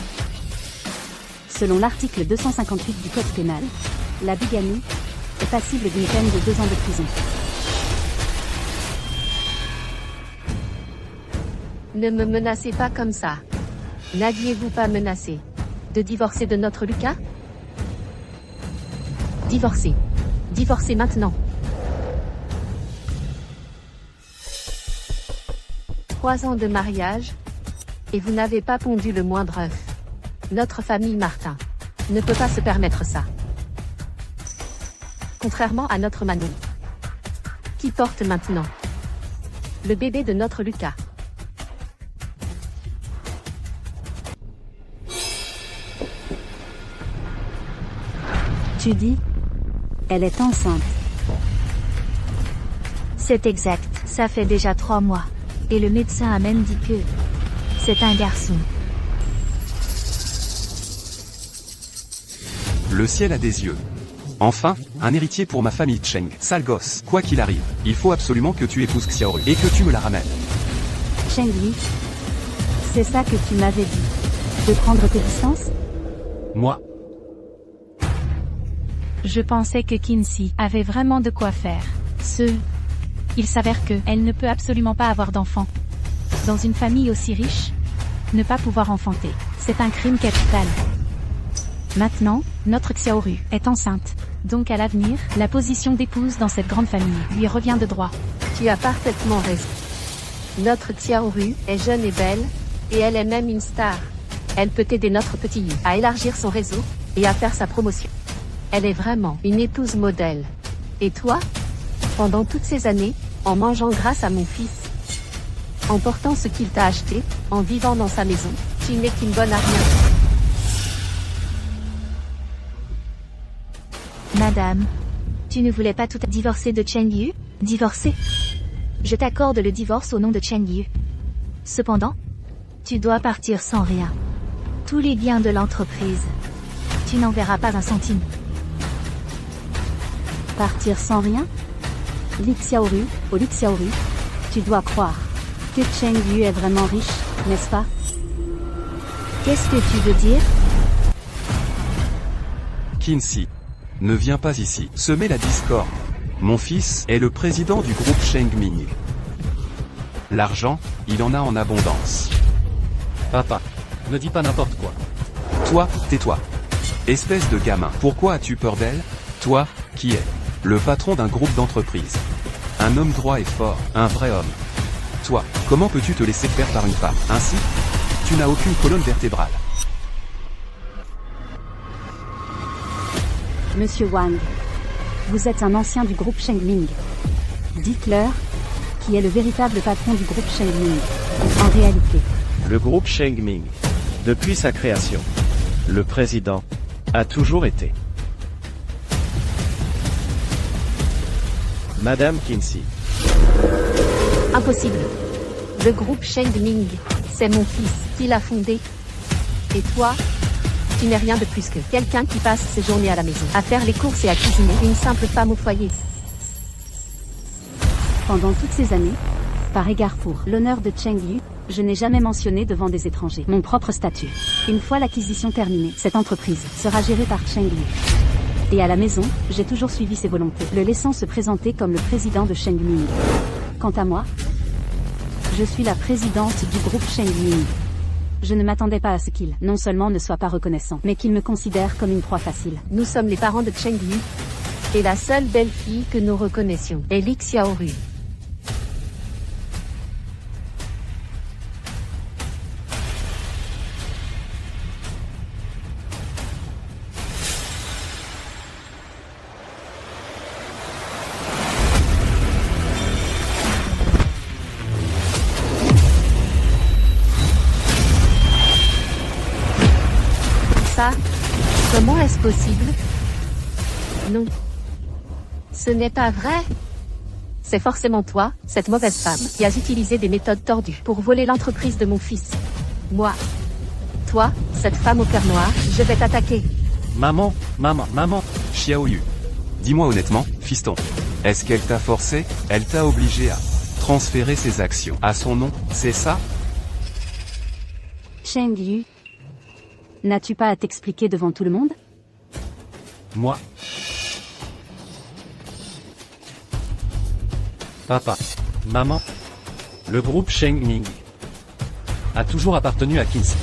Selon l'article 258 du Code pénal, la bigamie est passible d'une peine de 2 ans de prison. Ne me menacez pas comme ça. N'aviez-vous pas menacé de divorcer de notre Lucas? Divorcez. Divorcez maintenant. 3 ans de mariage, et vous n'avez pas pondu le moindre œuf. Notre famille Martin ne peut pas se permettre ça. Contrairement à notre Manon, qui porte maintenant le bébé de notre Lucas. Tu dis? Elle est enceinte. C'est exact, ça fait déjà 3 mois. Et le médecin a même dit que c'est un garçon. Le ciel a des yeux. Enfin, un héritier pour ma famille Cheng. Sale gosse. Quoi qu'il arrive, il faut absolument que tu épouses Xiaoru et que tu me la ramènes. Chengli, c'est ça que tu m'avais dit. De prendre tes distances? Moi. Je pensais que Kinsey avait vraiment de quoi faire. Il s'avère que elle ne peut absolument pas avoir d'enfant. Dans une famille aussi riche, ne pas pouvoir enfanter, c'est un crime capital. Maintenant, notre Xiaoru est enceinte. Donc à l'avenir, la position d'épouse dans cette grande famille lui revient de droit. Tu as parfaitement raison. Notre Xiaoru est jeune et belle, et elle est même une star. Elle peut aider notre petit Yu à élargir son réseau, et à faire sa promotion. Elle est vraiment une épouse modèle. Et toi? Pendant toutes ces années, en mangeant grâce à mon fils, en portant ce qu'il t'a acheté, en vivant dans sa maison, Tu n'es qu'une bonne à rien. Madame, tu ne voulais pas tout divorcer de Chen Yu? Divorcer? Je t'accorde le divorce au nom de Chen Yu. Cependant, tu dois partir sans rien. Tous les biens de l'entreprise. Tu n'en verras pas un centime. Partir sans rien? Li Xiaoru, oh Li Xiaoru, tu dois croire que Cheng Yu est vraiment riche, n'est-ce pas? Qu'est-ce que tu veux dire? Kinsey. Ne viens pas ici, semer la discorde. Mon fils est le président du groupe Shengming. L'argent, il en a en abondance. Papa, ne dis pas n'importe quoi. Toi, tais-toi. Espèce de gamin, pourquoi as-tu peur d'elle? Toi, qui es le patron d'un groupe d'entreprise. Un homme droit et fort, un vrai homme. Toi, comment peux-tu te laisser faire par une femme, ainsi? Tu n'as aucune colonne vertébrale. Monsieur Wang, vous êtes un ancien du groupe Shengming. Dites-leur qui est le véritable patron du groupe Shengming. En réalité, Le groupe Shengming, depuis sa création, le président, a toujours été Madame Kinsey. Impossible. Le groupe Shengming, c'est mon fils qui l'a fondé. Et toi, tu n'es rien de plus que quelqu'un qui passe ses journées à la maison, à faire les courses et à cuisiner, une simple femme au foyer. pendant toutes ces années, par égard pour l'honneur de Cheng Yu, je n'ai jamais mentionné devant des étrangers mon propre statut. Une fois l'acquisition terminée, cette entreprise sera gérée par Cheng Yu. Et à la maison, j'ai toujours suivi ses volontés, le laissant se présenter comme le président de Shengming. Quant à moi, je suis la présidente du groupe Shengming. Je ne m'attendais pas à ce qu'il, non seulement ne soit pas reconnaissant, mais qu'il me considère comme une proie facile. Nous sommes les parents de Cheng Yu. Et la seule belle fille que nous reconnaissions est Li Xiaoru. Ça, comment est-ce possible? Non. Ce n'est pas vrai. C'est forcément toi, cette mauvaise femme, qui as utilisé des méthodes tordues pour voler l'entreprise de mon fils. Moi. Toi, cette femme au cœur noir, je vais t'attaquer. Maman. Xiaoyu. Dis-moi honnêtement, fiston. Est-ce qu'elle t'a forcé? Elle t'a obligé à transférer ses actions à son nom, c'est ça? Cheng Yu, n'as-tu pas à t'expliquer devant tout le monde? Moi. Papa. Maman. Le groupe Shengming a toujours appartenu à Kinsey.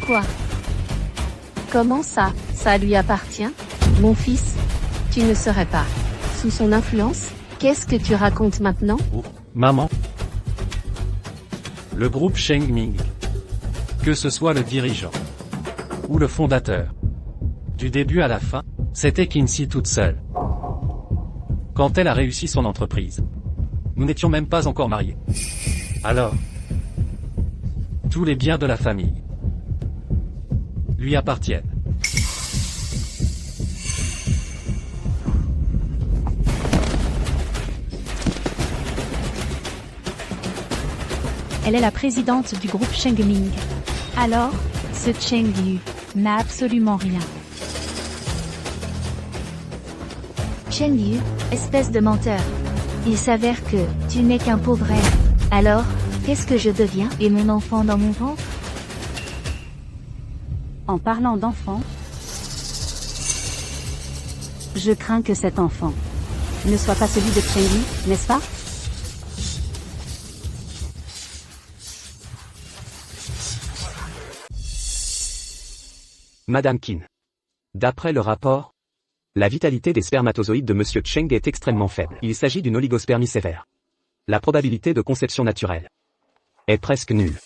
Quoi? Comment ça, ça lui appartient? Mon fils? Tu ne serais pas sous son influence? Qu'est-ce que tu racontes maintenant? Oh, maman. Le groupe Shengming. Que ce soit le dirigeant ou le fondateur. Du début à la fin, c'était Kinsey toute seule. Quand elle a réussi son entreprise, nous n'étions même pas encore mariés. Alors, tous les biens de la famille lui appartiennent. Elle est la présidente du groupe Shengming. Alors, ce Cheng Yu n'a absolument rien. Chen Yu, espèce de menteur. Il s'avère que tu n'es qu'un pauvre être. Alors, qu'est-ce que je deviens? Et mon enfant dans mon ventre? En parlant d'enfant, je crains que cet enfant ne soit pas celui de Cheng Yu, n'est-ce pas? Madame Qin. D'après le rapport, la vitalité des spermatozoïdes de Monsieur Cheng est extrêmement faible. Il s'agit d'une oligospermie sévère. La probabilité de conception naturelle est presque nulle.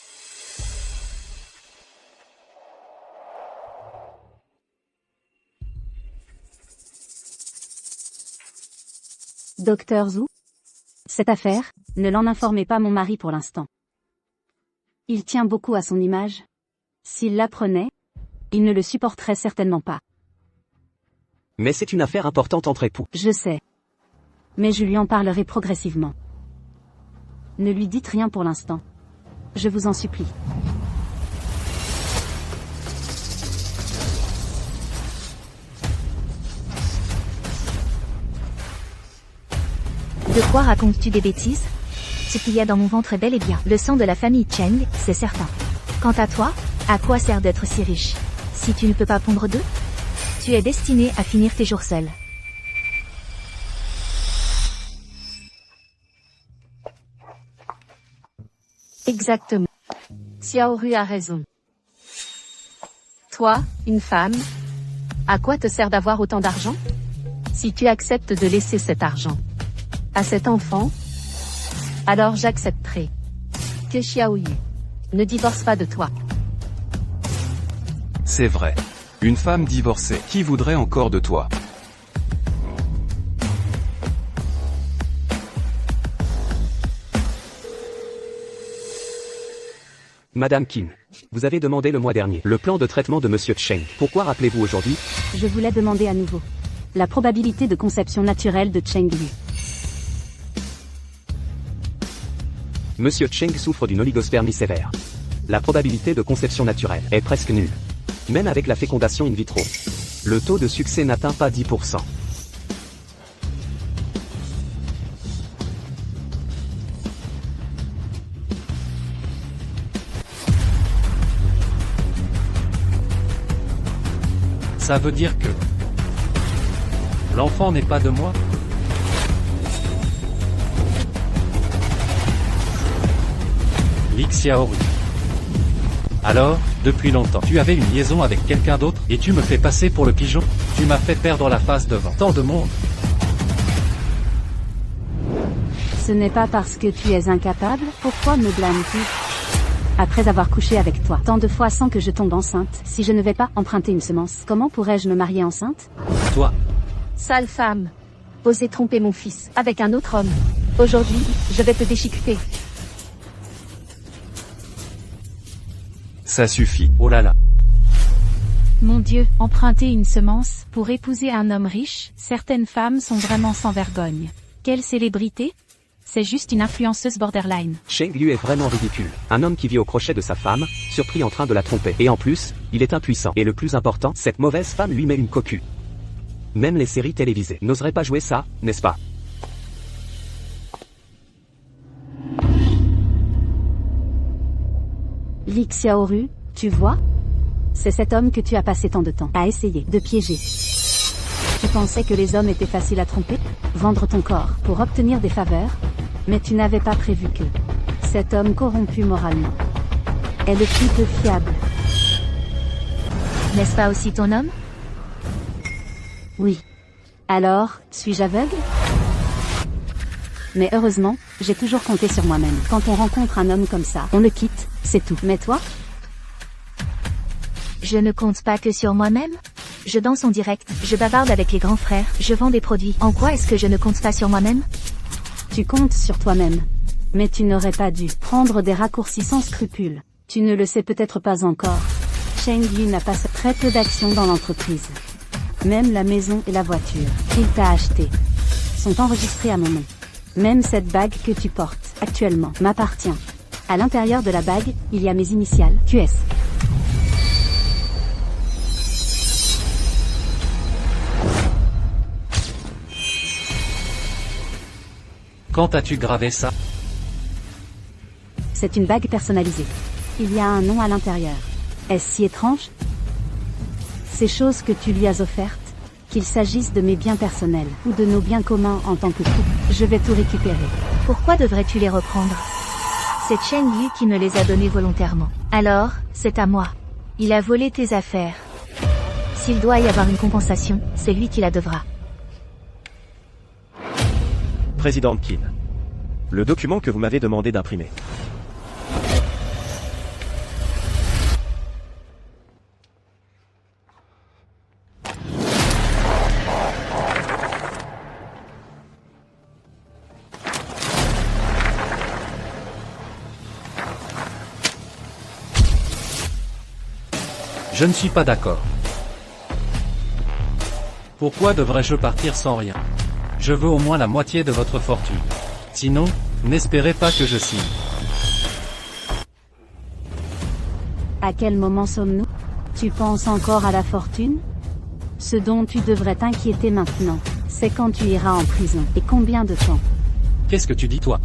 Docteur Zhu? Cette affaire, ne l'en informez pas mon mari pour l'instant. Il tient beaucoup à son image. S'il l'apprenait, il ne le supporterait certainement pas. Mais c'est une affaire importante entre époux. Je sais. Mais je lui en parlerai progressivement. Ne lui dites rien pour l'instant. Je vous en supplie. De quoi racontes-tu des bêtises? Ce qu'il y a dans mon ventre est bel et bien le sang de la famille Cheng, c'est certain. Quant à toi, à quoi sert d'être si riche? Si tu ne peux pas pondre d'œufs? Tu es destiné à finir tes jours seul. Exactement. Xiaoru a raison. Toi, une femme, à quoi te sert d'avoir autant d'argent? Si tu acceptes de laisser cet argent à cet enfant, alors j'accepterai que Xiaoyu ne divorce pas de toi. C'est vrai. Une femme divorcée, qui voudrait encore de toi? Madame Qin, vous avez demandé le mois dernier le plan de traitement de Monsieur Cheng. Pourquoi rappelez-vous aujourd'hui? Je voulais demander à nouveau. La probabilité de conception naturelle de Cheng Yu. Monsieur Cheng souffre d'une oligospermie sévère. La probabilité de conception naturelle est presque nulle. Même avec la fécondation in vitro, le taux de succès n'atteint pas 10%. Ça veut dire que l'enfant n'est pas de moi? Li Xiaoru. Alors, depuis longtemps, tu avais une liaison avec quelqu'un d'autre, et tu me fais passer pour le pigeon? Tu m'as fait perdre la face devant tant de monde. Ce n'est pas parce que tu es incapable, pourquoi me blâmes-tu? Après avoir couché avec toi tant de fois sans que je tombe enceinte, si je ne vais pas emprunter une semence, comment pourrais-je me marier enceinte? Toi, Sale femme. Osez tromper mon fils avec un autre homme. Aujourd'hui, je vais te déchiqueter. Ça suffit. oh là là. Mon Dieu, emprunter une semence pour épouser un homme riche, certaines femmes sont vraiment sans vergogne. Quelle célébrité? C'est juste une influenceuse borderline. Cheng Yu est vraiment ridicule. Un homme qui vit au crochet de sa femme, surpris en train de la tromper. Et en plus, il est impuissant. Et le plus important, cette mauvaise femme lui met une cocu. Même les séries télévisées n'oseraient pas jouer ça, n'est-ce pas? Li Xiaoru, tu vois? C'est cet homme que tu as passé tant de temps à essayer de piéger. Tu pensais que les hommes étaient faciles à tromper? Vendre ton corps pour obtenir des faveurs? Mais tu n'avais pas prévu que cet homme corrompu moralement est le plus peu fiable. N'est-ce pas aussi ton homme? Oui. Alors, suis-je aveugle? Mais heureusement, j'ai toujours compté sur moi-même. Quand on rencontre un homme comme ça, on le quitte, c'est tout. Mais toi? Je ne compte pas que sur moi-même. Je danse en direct, je bavarde avec les grands frères, je vends des produits. En quoi est-ce que je ne compte pas sur moi-même? Tu comptes sur toi-même. Mais tu n'aurais pas dû prendre des raccourcis sans scrupules. Tu ne le sais peut-être pas encore. Cheng Yu n'a pas très peu d'actions dans l'entreprise. Même la maison et la voiture qu'il t'a achetée sont enregistrées à mon nom. Même cette bague que tu portes actuellement m'appartient. À l'intérieur de la bague, il y a mes initiales, QS. Quand as-tu gravé ça? C'est une bague personnalisée. Il y a un nom à l'intérieur. Est-ce si étrange? Ces choses que tu lui as offertes, qu'il s'agisse de mes biens personnels ou de nos biens communs en tant que couple, je vais tout récupérer. Pourquoi devrais-tu les reprendre? C'est Cheng Yu qui me les a donnés volontairement. Alors, c'est à moi. Il a volé tes affaires. S'il doit y avoir une compensation, c'est lui qui la devra. Présidente Qin. Le document que vous m'avez demandé d'imprimer. Je ne suis pas d'accord. Pourquoi devrais-je partir sans rien? Je veux au moins la moitié de votre fortune. Sinon, n'espérez pas que je signe. À quel moment sommes-nous? Tu penses encore à la fortune? Ce dont tu devrais t'inquiéter maintenant, c'est quand tu iras en prison. Et combien de temps? Qu'est-ce que tu dis toi?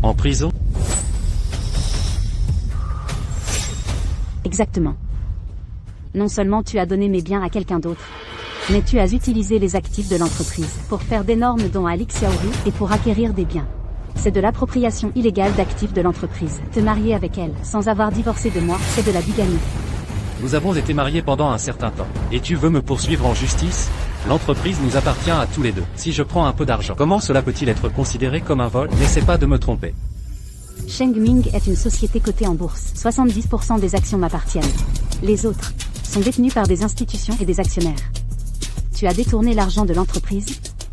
En prison? Exactement. Non seulement tu as donné mes biens à quelqu'un d'autre, mais tu as utilisé les actifs de l'entreprise pour faire d'énormes dons à Li Xiaoyu et pour acquérir des biens. C'est de l'appropriation illégale d'actifs de l'entreprise. Te marier avec elle, sans avoir divorcé de moi, c'est de la bigamie. Nous avons été mariés pendant un certain temps. Et tu veux me poursuivre en justice? L'entreprise nous appartient à tous les deux. Si je prends un peu d'argent, comment cela peut-il être considéré comme un vol? N'essaie pas de me tromper. Shengming est une société cotée en bourse. 70% des actions m'appartiennent. Les autres sont détenues par des institutions et des actionnaires. Tu as détourné l'argent de l'entreprise,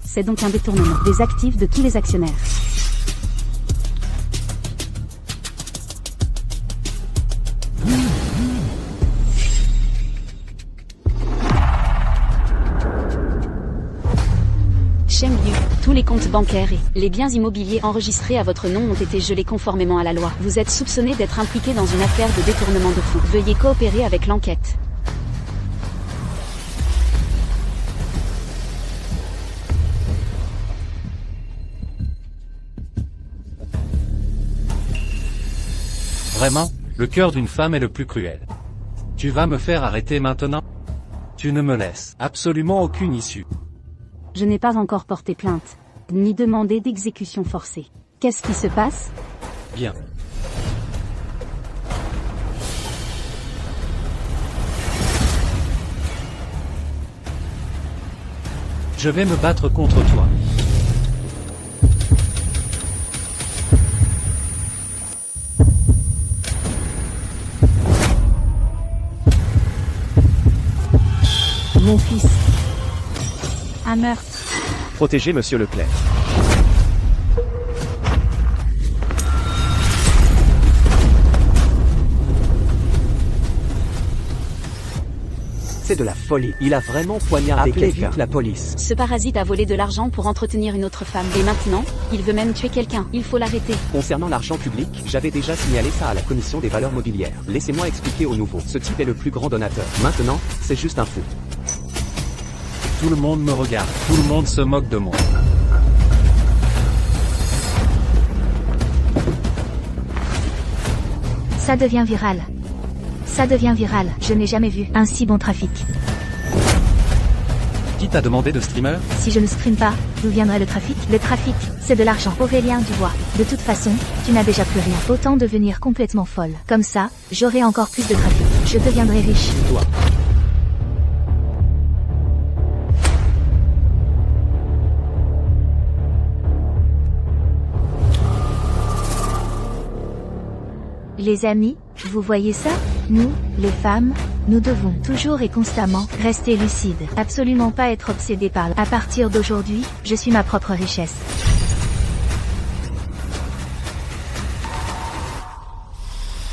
c'est donc un détournement des actifs de tous les actionnaires. Chengyu, tous les comptes bancaires et les biens immobiliers enregistrés à votre nom ont été gelés conformément à la loi. Vous êtes soupçonné d'être impliqué dans une affaire de détournement de fonds. Veuillez coopérer avec l'enquête. Vraiment, le cœur d'une femme est le plus cruel. Tu vas me faire arrêter maintenant? Tu ne me laisses absolument aucune issue. Je n'ai pas encore porté plainte, ni demandé d'exécution forcée. Qu'est-ce qui se passe? Bien. Je vais me battre contre toi. Mon fils. Un meurtre. Protégez Monsieur Leclerc. C'est de la folie. Il a vraiment poignardé quelqu'un. La police. Ce parasite a volé de l'argent pour entretenir une autre femme. Et maintenant, il veut même tuer quelqu'un. Il faut l'arrêter. Concernant l'argent public, j'avais déjà signalé ça à la commission des valeurs mobilières. Laissez-moi expliquer au nouveau. Ce type est le plus grand donateur. Maintenant, c'est juste un fou. Tout le monde me regarde. Tout le monde se moque de moi. Ça devient viral. Ça devient viral. Je n'ai jamais vu un si bon trafic. Qui t'a demandé de streamer? Si je ne stream pas, d'où viendrait le trafic? Le trafic, c'est de l'argent. Aurélien Dubois. De toute façon, tu n'as déjà plus rien. Autant devenir complètement folle. Comme ça, j'aurai encore plus de trafic. Je deviendrai riche. Toi. Les amis, vous voyez ça? Nous, les femmes, nous devons toujours et constamment rester lucides. Absolument pas être obsédés par À partir d'aujourd'hui, je suis ma propre richesse.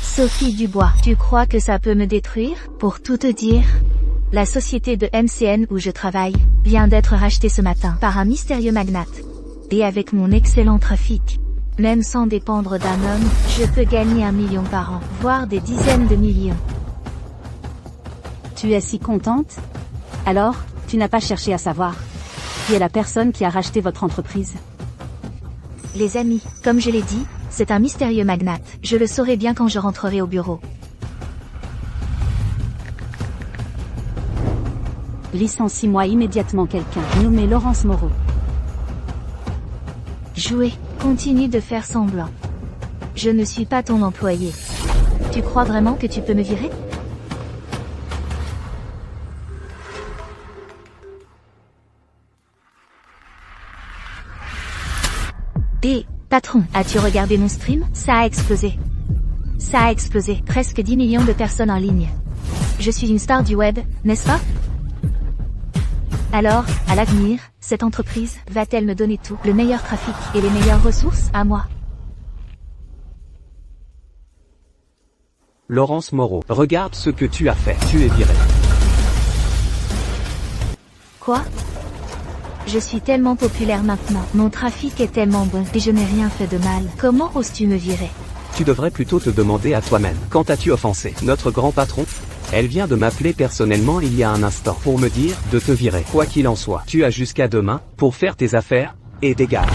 Sophie Dubois, tu crois que ça peut me détruire? Pour tout te dire, la société de MCN où je travaille vient d'être rachetée ce matin par un mystérieux magnate. Et avec mon excellent trafic, même sans dépendre d'un homme, je peux gagner 1 million par an, voire des dizaines de millions. Tu es si contente? Alors, tu n'as pas cherché à savoir qui est la personne qui a racheté votre entreprise? Les amis, comme je l'ai dit, c'est un mystérieux magnate. Je le saurai bien quand je rentrerai au bureau. Licencie-moi immédiatement quelqu'un, nommé Laurence Moreau. Jouer, continue de faire semblant. Je ne suis pas ton employé. Tu crois vraiment que tu peux me virer? Hé, patron, as-tu regardé mon stream? Ça a explosé. Ça a explosé. Presque 10 millions de personnes en ligne. Je suis une star du web, n'est-ce pas? Alors, à l'avenir, cette entreprise va-t-elle me donner tout, le meilleur trafic et les meilleures ressources à moi? Laurence Moreau, regarde ce que tu as fait. Tu es viré. Quoi? Je suis tellement populaire maintenant. Mon trafic est tellement bon et je n'ai rien fait de mal. Comment oses-tu me virer? Tu devrais plutôt te demander à toi-même. Quand as-tu offensé notre grand patron? Elle vient de m'appeler personnellement il y a un instant pour me dire de te virer. Quoi qu'il en soit, tu as jusqu'à demain pour faire tes affaires et dégage.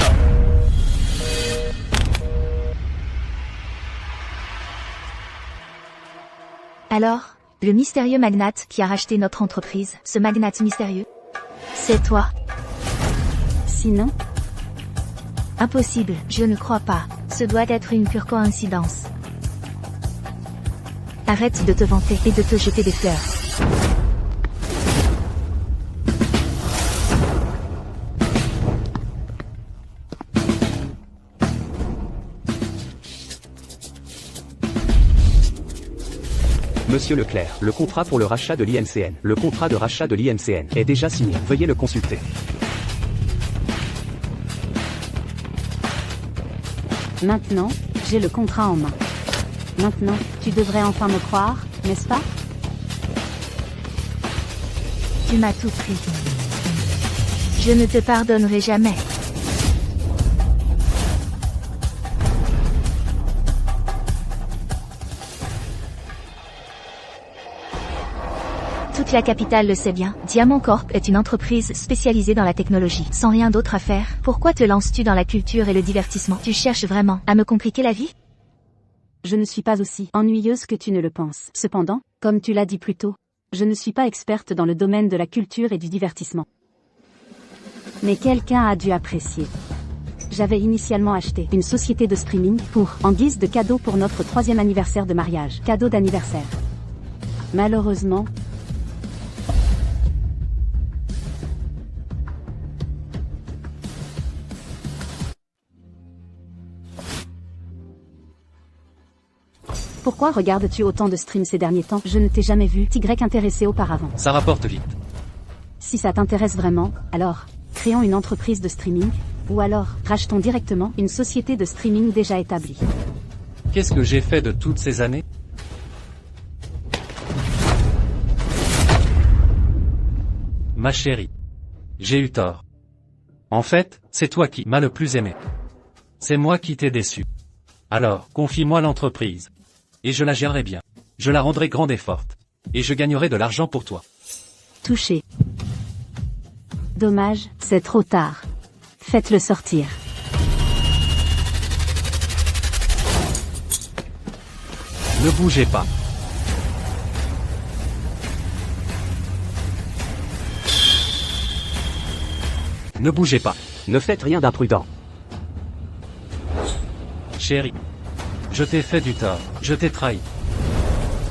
Alors, le mystérieux magnate qui a racheté notre entreprise, ce magnate mystérieux? C'est toi? Sinon, Impossible, je ne crois pas. Ce doit être une pure coïncidence. Arrête de te vanter et de te jeter des fleurs. Monsieur Leclerc, le contrat pour le rachat de l'IMCN. Le contrat de rachat de l'IMCN est déjà signé. Veuillez le consulter. maintenant, j'ai le contrat en main. Maintenant, tu devrais enfin me croire, n'est-ce pas? Tu m'as tout pris. Je ne te pardonnerai jamais. Toute la capitale le sait bien, Diamant Corp est une entreprise spécialisée dans la technologie. Sans rien d'autre à faire, pourquoi te lances-tu dans la culture et le divertissement? Tu cherches vraiment à me compliquer la vie? Je ne suis pas aussi ennuyeuse que tu ne le penses. Cependant, comme tu l'as dit plus tôt, je ne suis pas experte dans le domaine de la culture et du divertissement. Mais quelqu'un a dû apprécier. J'avais initialement acheté une société de streaming en guise de cadeau pour notre 3e anniversaire de mariage. Cadeau d'anniversaire. Malheureusement, pourquoi regardes-tu autant de streams ces derniers temps? Je ne t'ai jamais vu Y intéressé auparavant. Ça rapporte vite. Si ça t'intéresse vraiment, alors, créons une entreprise de streaming, ou alors, rachetons directement une société de streaming déjà établie. Qu'est-ce que j'ai fait de toutes ces années? Ma chérie. J'ai eu tort. En fait, c'est toi qui m'as le plus aimé. C'est moi qui t'ai déçu. Alors, confie-moi l'entreprise. Et je la gérerai bien. Je la rendrai grande et forte. Et je gagnerai de l'argent pour toi. Touché. Dommage, c'est trop tard. Faites-le sortir. Ne bougez pas. Ne bougez pas. Ne faites rien d'imprudent. Chérie. Je t'ai fait du tort. Je t'ai trahi.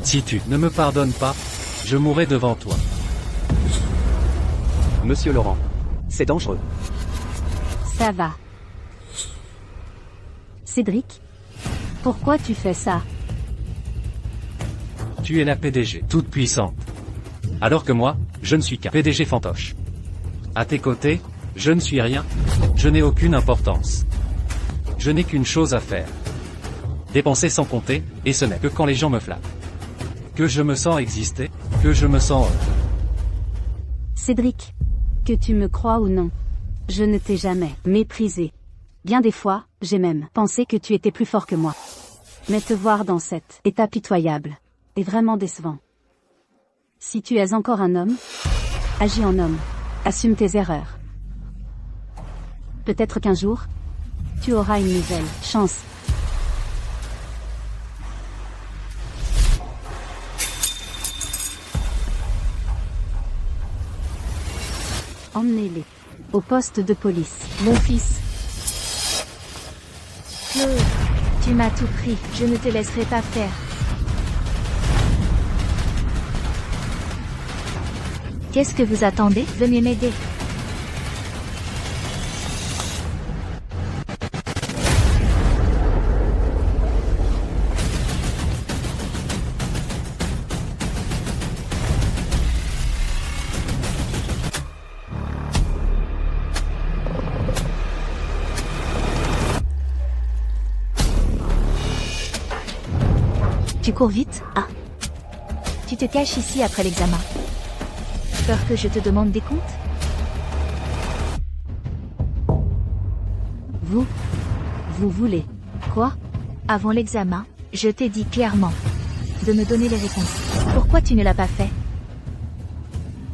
Si tu ne me pardonnes pas, je mourrai devant toi. Monsieur Laurent. C'est dangereux. Ça va. Cédric? Pourquoi tu fais ça? Tu es la PDG, toute puissante. Alors que moi, je ne suis qu'un PDG fantoche. À tes côtés, je ne suis rien. Je n'ai aucune importance. Je n'ai qu'une chose à faire. Dépenser sans compter, et ce n'est que quand les gens me flattent. Que je me sens exister, que je me sens Cédric. Que tu me crois ou non, je ne t'ai jamais méprisé. Bien des fois, j'ai même pensé que tu étais plus fort que moi. Mais te voir dans cet état pitoyable est vraiment décevant. Si tu es encore un homme, agis en homme. Assume tes erreurs. Peut-être qu'un jour, tu auras une nouvelle chance. Emmenez-les au poste de police. Mon fils. Claude, tu m'as tout pris, je ne te laisserai pas faire. Qu'est-ce que vous attendez? Venez m'aider. Tu cours vite? Ah. Tu te caches ici après l'examen. Peur que je te demande des comptes? Vous voulez quoi? Avant l'examen, je t'ai dit clairement de me donner les réponses. Pourquoi tu ne l'as pas fait?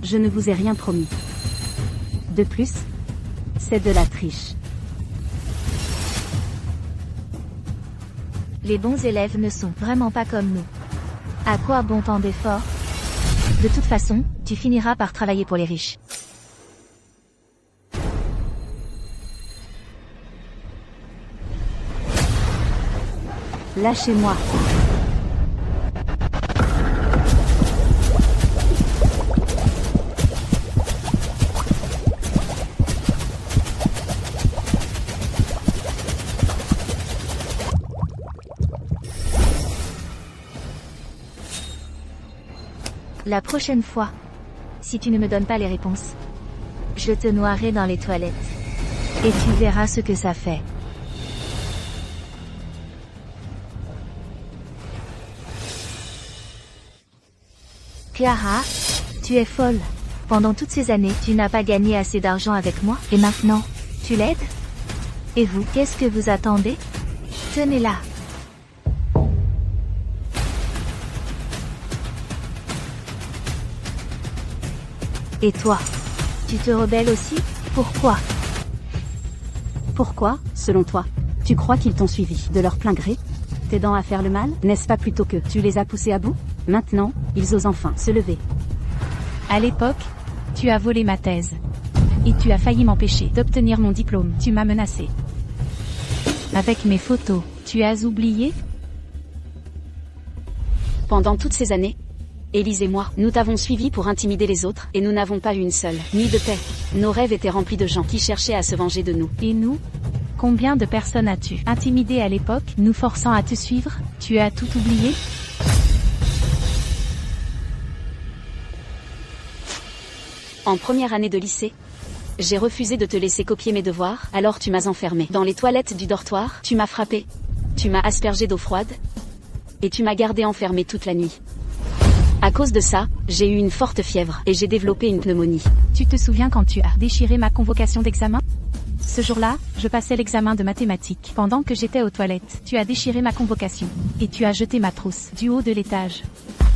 Je ne vous ai rien promis. De plus, c'est de la triche. Les bons élèves ne sont vraiment pas comme nous. À quoi bon tant d'efforts? De toute façon, tu finiras par travailler pour les riches. Lâchez-moi. La prochaine fois, si tu ne me donnes pas les réponses, je te noierai dans les toilettes. Et tu verras ce que ça fait. Clara, tu es folle. Pendant toutes ces années, tu n'as pas gagné assez d'argent avec moi, et maintenant, tu l'aides? Et vous, qu'est-ce que vous attendez? Tenez-la. Et toi, tu te rebelles aussi? Pourquoi? Pourquoi, selon toi? Tu crois qu'ils t'ont suivi de leur plein gré, t'aidant à faire le mal? N'est-ce pas plutôt que tu les as poussés à bout? Maintenant, ils osent enfin se lever. À l'époque, tu as volé ma thèse. Et tu as failli m'empêcher d'obtenir mon diplôme. Tu m'as menacé. Avec mes photos, tu as oublié? Pendant toutes ces années, Élise et moi, nous t'avons suivi pour intimider les autres, et nous n'avons pas eu une seule nuit de paix. Nos rêves étaient remplis de gens qui cherchaient à se venger de nous. Et nous? Combien de personnes as-tu intimidé à l'époque, nous forçant à te suivre? Tu as tout oublié? En première année de lycée, j'ai refusé de te laisser copier mes devoirs, alors tu m'as enfermé dans les toilettes du dortoir, tu m'as frappé, tu m'as aspergé d'eau froide, et tu m'as gardé enfermé toute la nuit. À cause de ça, j'ai eu une forte fièvre, et j'ai développé une pneumonie. Tu te souviens quand tu as déchiré ma convocation d'examen? Ce jour-là, je passais l'examen de mathématiques. Pendant que j'étais aux toilettes, tu as déchiré ma convocation. Et tu as jeté ma trousse du haut de l'étage.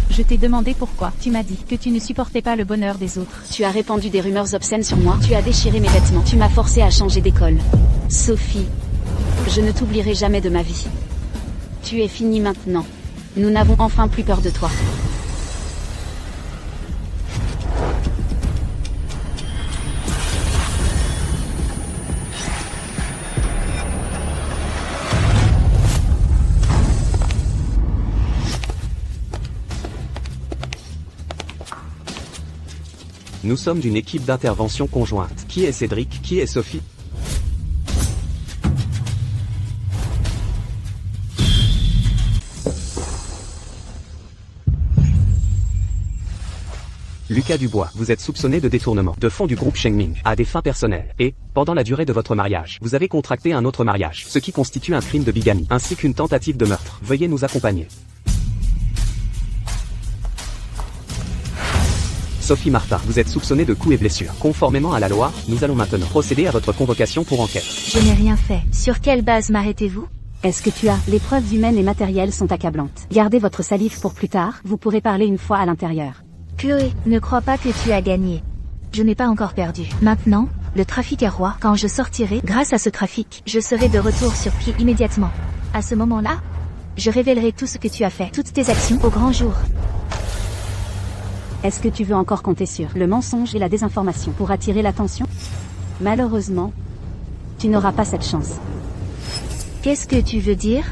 Je t'ai demandé pourquoi. Tu m'as dit que tu ne supportais pas le bonheur des autres. Tu as répandu des rumeurs obscènes sur moi. Tu as déchiré mes vêtements. Tu m'as forcé à changer d'école. Sophie, je ne t'oublierai jamais de ma vie. Tu es finie maintenant. Nous n'avons enfin plus peur de toi. Nous sommes d'une équipe d'intervention conjointe. Qui est Cédric? Qui est Sophie? Lucas Dubois, vous êtes soupçonné de détournement de fonds du groupe Shengming à des fins personnelles et, pendant la durée de votre mariage, vous avez contracté un autre mariage, ce qui constitue un crime de bigamie, ainsi qu'une tentative de meurtre. Veuillez nous accompagner. Sophie Martin, vous êtes soupçonnée de coups et blessures. Conformément à la loi, nous allons maintenant procéder à votre convocation pour enquête. Je n'ai rien fait. Sur quelle base m'arrêtez-vous? Est-ce que tu as? Les preuves humaines et matérielles sont accablantes. Gardez votre salive pour plus tard, vous pourrez parler une fois à l'intérieur. Chloé, ne crois pas que tu as gagné. Je n'ai pas encore perdu. Maintenant, le trafic est roi. Quand je sortirai, grâce à ce trafic, je serai de retour sur pied immédiatement. À ce moment-là, je révélerai tout ce que tu as fait, toutes tes actions au grand jour. Est-ce que tu veux encore compter sur le mensonge et la désinformation pour attirer l'attention? Malheureusement, tu n'auras pas cette chance. Qu'est-ce que tu veux dire?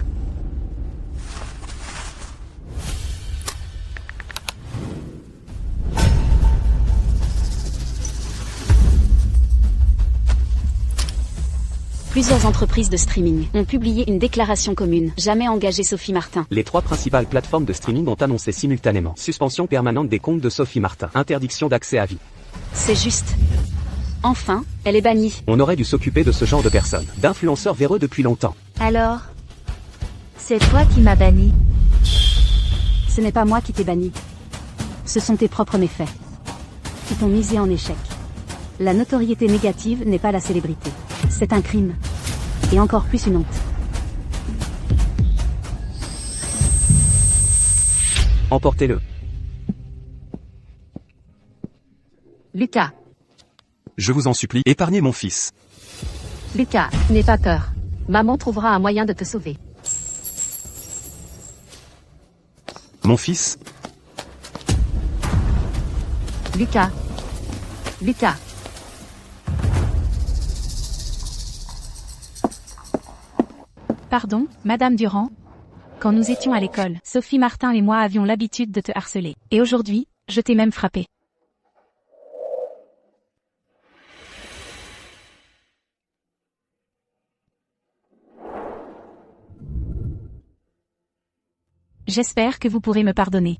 Plusieurs entreprises de streaming ont publié une déclaration commune. Jamais engagé Sophie Martin. Les 3 principales plateformes de streaming ont annoncé simultanément suspension permanente des comptes de Sophie Martin, interdiction d'accès à vie. C'est juste. Enfin, elle est bannie. On aurait dû s'occuper de ce genre de personnes, d'influenceurs véreux depuis longtemps. Alors, c'est toi qui m'as banni. Ce n'est pas moi qui t'ai banni. Ce sont tes propres méfaits qui t'ont misé en échec. La notoriété négative n'est pas la célébrité. C'est un crime. Et encore plus une honte. Emportez-le. Lucas, Je vous en supplie, épargnez mon fils. Lucas, n'aie pas peur. Maman trouvera un moyen de te sauver. Mon fils? Lucas. Lucas. Pardon, Madame Durand? Quand nous étions à l'école, Sophie Martin et moi avions l'habitude de te harceler. Et aujourd'hui, je t'ai même frappé. J'espère que vous pourrez me pardonner.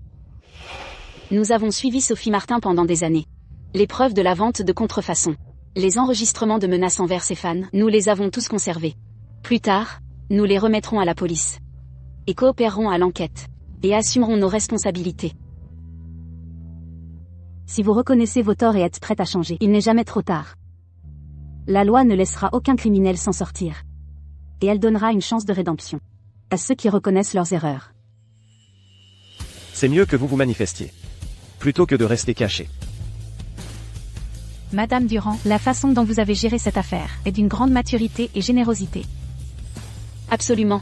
Nous avons suivi Sophie Martin pendant des années. Les preuves de la vente de contrefaçon. Les enregistrements de menaces envers ses fans, nous les avons tous conservés. Plus tard, nous les remettrons à la police. Et coopérerons à l'enquête. Et assumerons nos responsabilités. Si vous reconnaissez vos torts et êtes prête à changer, il n'est jamais trop tard. La loi ne laissera aucun criminel s'en sortir. Et elle donnera une chance de rédemption à ceux qui reconnaissent leurs erreurs. C'est mieux que vous vous manifestiez. Plutôt que de rester caché. Madame Durand, la façon dont vous avez géré cette affaire est d'une grande maturité et générosité. Absolument.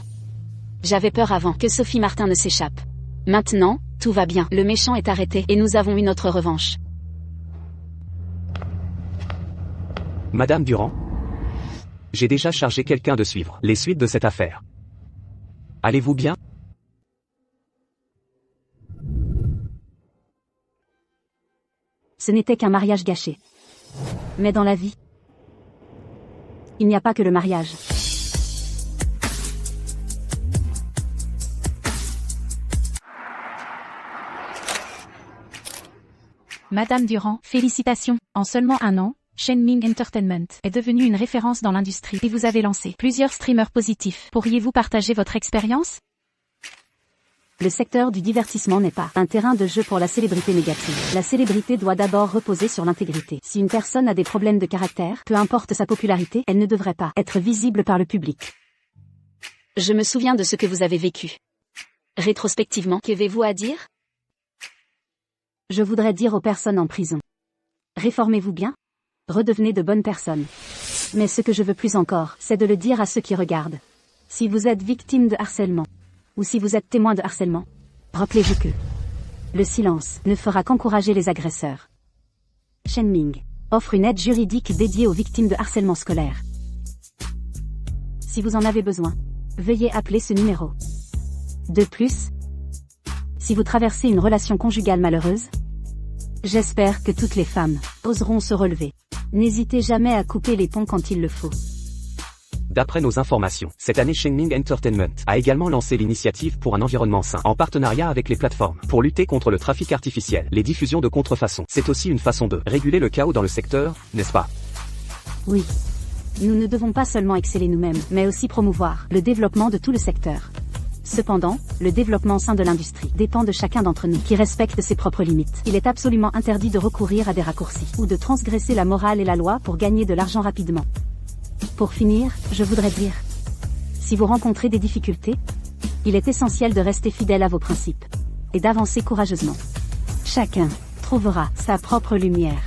J'avais peur avant que Sophie Martin ne s'échappe. Maintenant, tout va bien. Le méchant est arrêté et nous avons eu notre revanche. Madame Durand? J'ai déjà chargé quelqu'un de suivre les suites de cette affaire. Allez-vous bien? Ce n'était qu'un mariage gâché. Mais dans la vie, il n'y a pas que le mariage. Madame Durand, félicitations. En seulement un an, Shenming Entertainment est devenu une référence dans l'industrie et vous avez lancé plusieurs streamers positifs. Pourriez-vous partager votre expérience? Le secteur du divertissement n'est pas un terrain de jeu pour la célébrité négative. La célébrité doit d'abord reposer sur l'intégrité. Si une personne a des problèmes de caractère, peu importe sa popularité, elle ne devrait pas être visible par le public. Je me souviens de ce que vous avez vécu. Rétrospectivement, qu'avez-vous à dire? Je voudrais dire aux personnes en prison. Réformez-vous bien. Redevenez de bonnes personnes. Mais ce que je veux plus encore, c'est de le dire à ceux qui regardent. Si vous êtes victime de harcèlement, ou si vous êtes témoin de harcèlement, rappelez-vous que le silence ne fera qu'encourager les agresseurs. Shenming offre une aide juridique dédiée aux victimes de harcèlement scolaire. Si vous en avez besoin, veuillez appeler ce numéro. De plus, si vous traversez une relation conjugale malheureuse, j'espère que toutes les femmes oseront se relever. N'hésitez jamais à couper les ponts quand il le faut. D'après nos informations, cette année Shenming Entertainment a également lancé l'initiative pour un environnement sain, en partenariat avec les plateformes, pour lutter contre le trafic artificiel, les diffusions de contrefaçon. C'est aussi une façon de réguler le chaos dans le secteur, n'est-ce pas? Oui. Nous ne devons pas seulement exceller nous-mêmes, mais aussi promouvoir le développement de tout le secteur. Cependant, le développement sain de l'industrie dépend de chacun d'entre nous qui respecte ses propres limites. Il est absolument interdit de recourir à des raccourcis, ou de transgresser la morale et la loi pour gagner de l'argent rapidement. Pour finir, je voudrais dire, si vous rencontrez des difficultés, il est essentiel de rester fidèle à vos principes et d'avancer courageusement. Chacun trouvera sa propre lumière.